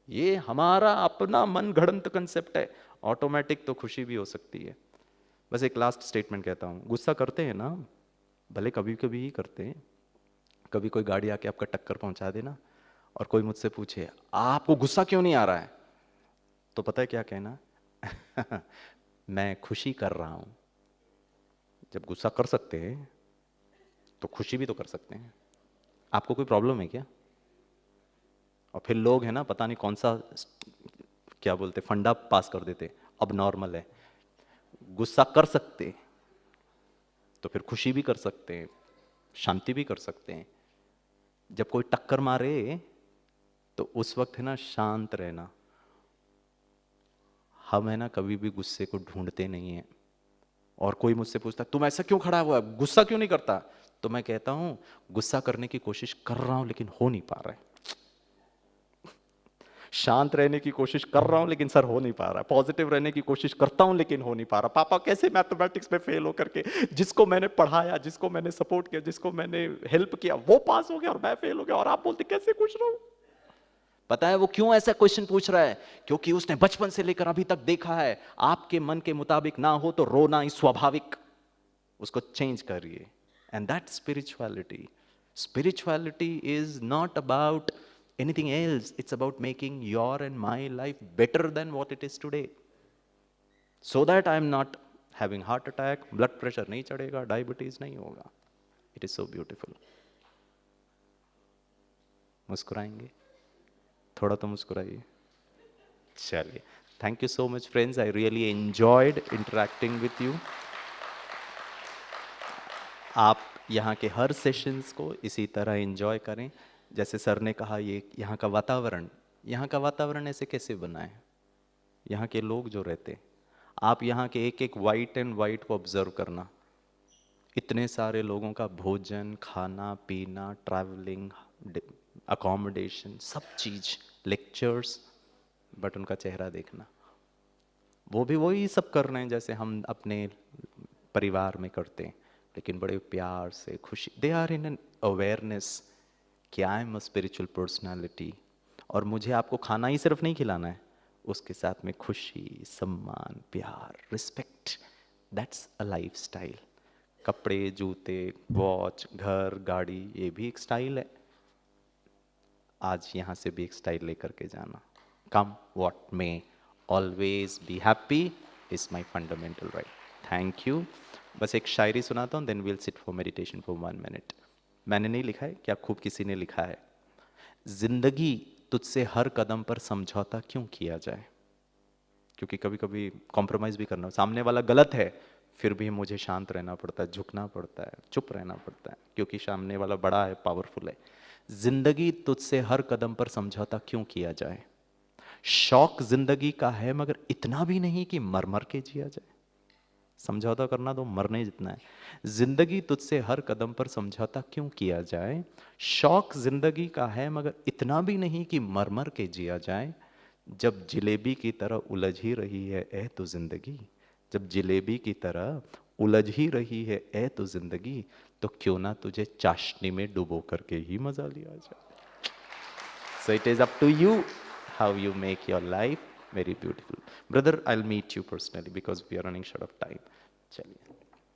A: ये हमारा अपना मन घड़ंत कंसेप्ट है। ऑटोमेटिक तो खुशी भी हो सकती है। बस एक लास्ट स्टेटमेंट कहता हूं, गुस्सा करते हैं ना, भले कभी कभी ही करते हैं। कभी कोई गाड़ी आके आपका टक्कर पहुंचा देना और कोई मुझसे पूछे आपको गुस्सा क्यों नहीं आ रहा है, तो पता है क्या कहना? मैं खुशी कर रहा हूं। जब गुस्सा कर सकते हैं तो खुशी भी तो कर सकते हैं। आपको कोई प्रॉब्लम है क्या? और फिर लोग हैं ना, पता नहीं कौन सा क्या बोलते फंडा पास कर देते, अब नॉर्मल है। गुस्सा कर सकते तो फिर खुशी भी कर सकते हैं, शांति भी कर सकते हैं। जब कोई टक्कर मारे तो उस वक्त है ना शांत रहना। हम है ना कभी भी गुस्से को ढूंढते नहीं है। और कोई मुझसे पूछता तुम ऐसा क्यों खड़ा हुआ है, गुस्सा क्यों नहीं करता, तो मैं कहता हूं गुस्सा करने की कोशिश कर रहा हूं लेकिन हो नहीं पा रहा है। शांत रहने की कोशिश कर रहा हूं लेकिन सर हो नहीं पा रहा। पॉजिटिव रहने की कोशिश करता हूं लेकिन हो नहीं पा रहा। पापा कैसे मैथमेटिक्स में फेल हो करके, जिसको मैंने पढ़ाया, जिसको मैंने सपोर्ट किया, जिसको मैंने हेल्प किया, वो पास हो गया और मैं फेल हो गया, और आप बोलते कैसे खुश रहूं? पता है वो क्यों ऐसा क्वेश्चन पूछ रहा है? क्योंकि उसने बचपन से लेकर अभी तक देखा है आपके मन के मुताबिक ना हो तो रोना ही स्वाभाविक। उसको चेंज करिए। And that spirituality, spirituality is not about anything else, it's about making your and my life better than what it is today, so that I am not having heart attack, blood pressure नहीं चढ़ेगा, diabetes नहीं होगा। It is so beautiful। मुस्कुराएंगे? थोड़ा तो मुस्कुराइए। चलिए, thank you so much friends, I really enjoyed interacting with you. आप यहाँ के हर सेशंस को इसी तरह एंजॉय करें। जैसे सर ने कहा, ये यहाँ का वातावरण ऐसे कैसे बना है? यहाँ के लोग जो रहते, आप यहाँ के एक एक वाइट एंड वाइट को ऑब्जर्व करना। इतने सारे लोगों का भोजन, खाना पीना, ट्रैवलिंग, अकोमोडेशन, सब चीज़, लेक्चर्स, बट उनका चेहरा देखना, वो भी वही सब कर रहे हैं जैसे हम अपने परिवार में करते हैं, लेकिन बड़े प्यार से, खुशी। They are in an awareness कि I am a spiritual personality, और मुझे आपको खाना ही सिर्फ नहीं खिलाना है, उसके साथ में खुशी, सम्मान, प्यार, respect. That's a life style. कपड़े, जूते, वॉच, घर, गाड़ी, ये भी एक स्टाइल है। आज यहाँ से भी एक स्टाइल लेकर के जाना। Come what may, always be happy is my fundamental right. Thank you. बस एक शायरी सुनाता हूँ, then will sit for meditation for 1 minute. मैंने नहीं लिखा है, क्या खूब किसी ने लिखा है। जिंदगी तुझसे हर कदम पर समझौता क्यों किया जाए? क्योंकि कभी कभी कॉम्प्रोमाइज़ भी करना, सामने वाला गलत है फिर भी मुझे शांत रहना पड़ता है, झुकना पड़ता है, चुप रहना पड़ता है, क्योंकि सामने वाला बड़ा है, पावरफुल है। जिंदगी तुझसे हर कदम पर समझौता क्यों किया जाए? शौक जिंदगी का है मगर इतना भी नहीं कि मर मर के जिया जाए। समझौता करना तो मरने जितना है। जिंदगी तुझसे हर कदम पर समझौता क्यों किया जाए? शौक जिंदगी का है मगर इतना भी नहीं कि मर मर के जिया जाए। जब जिलेबी की तरह उलझ ही रही है ए तो जिंदगी, जब जिलेबी की तरह उलझ ही रही है ए तो जिंदगी, तो क्यों ना तुझे चाशनी में डुबो करके ही मजा लिया जाए। So it is up to you how you make your life very beautiful. Brother, I'll meet you personally because we are running short of time. चलिए,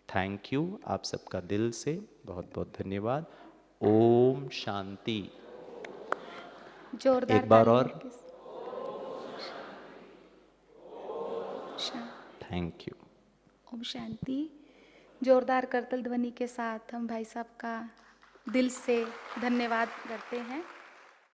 A: थैंक यू आप सबका दिल से बहुत बहुत धन्यवाद। ओम शांति।
B: जोरदार
A: एक बार
B: तालियां
A: और थैंक यू।
B: ओम शांति। जोरदार करतल ध्वनि के साथ हम भाई साहब का दिल से धन्यवाद करते हैं।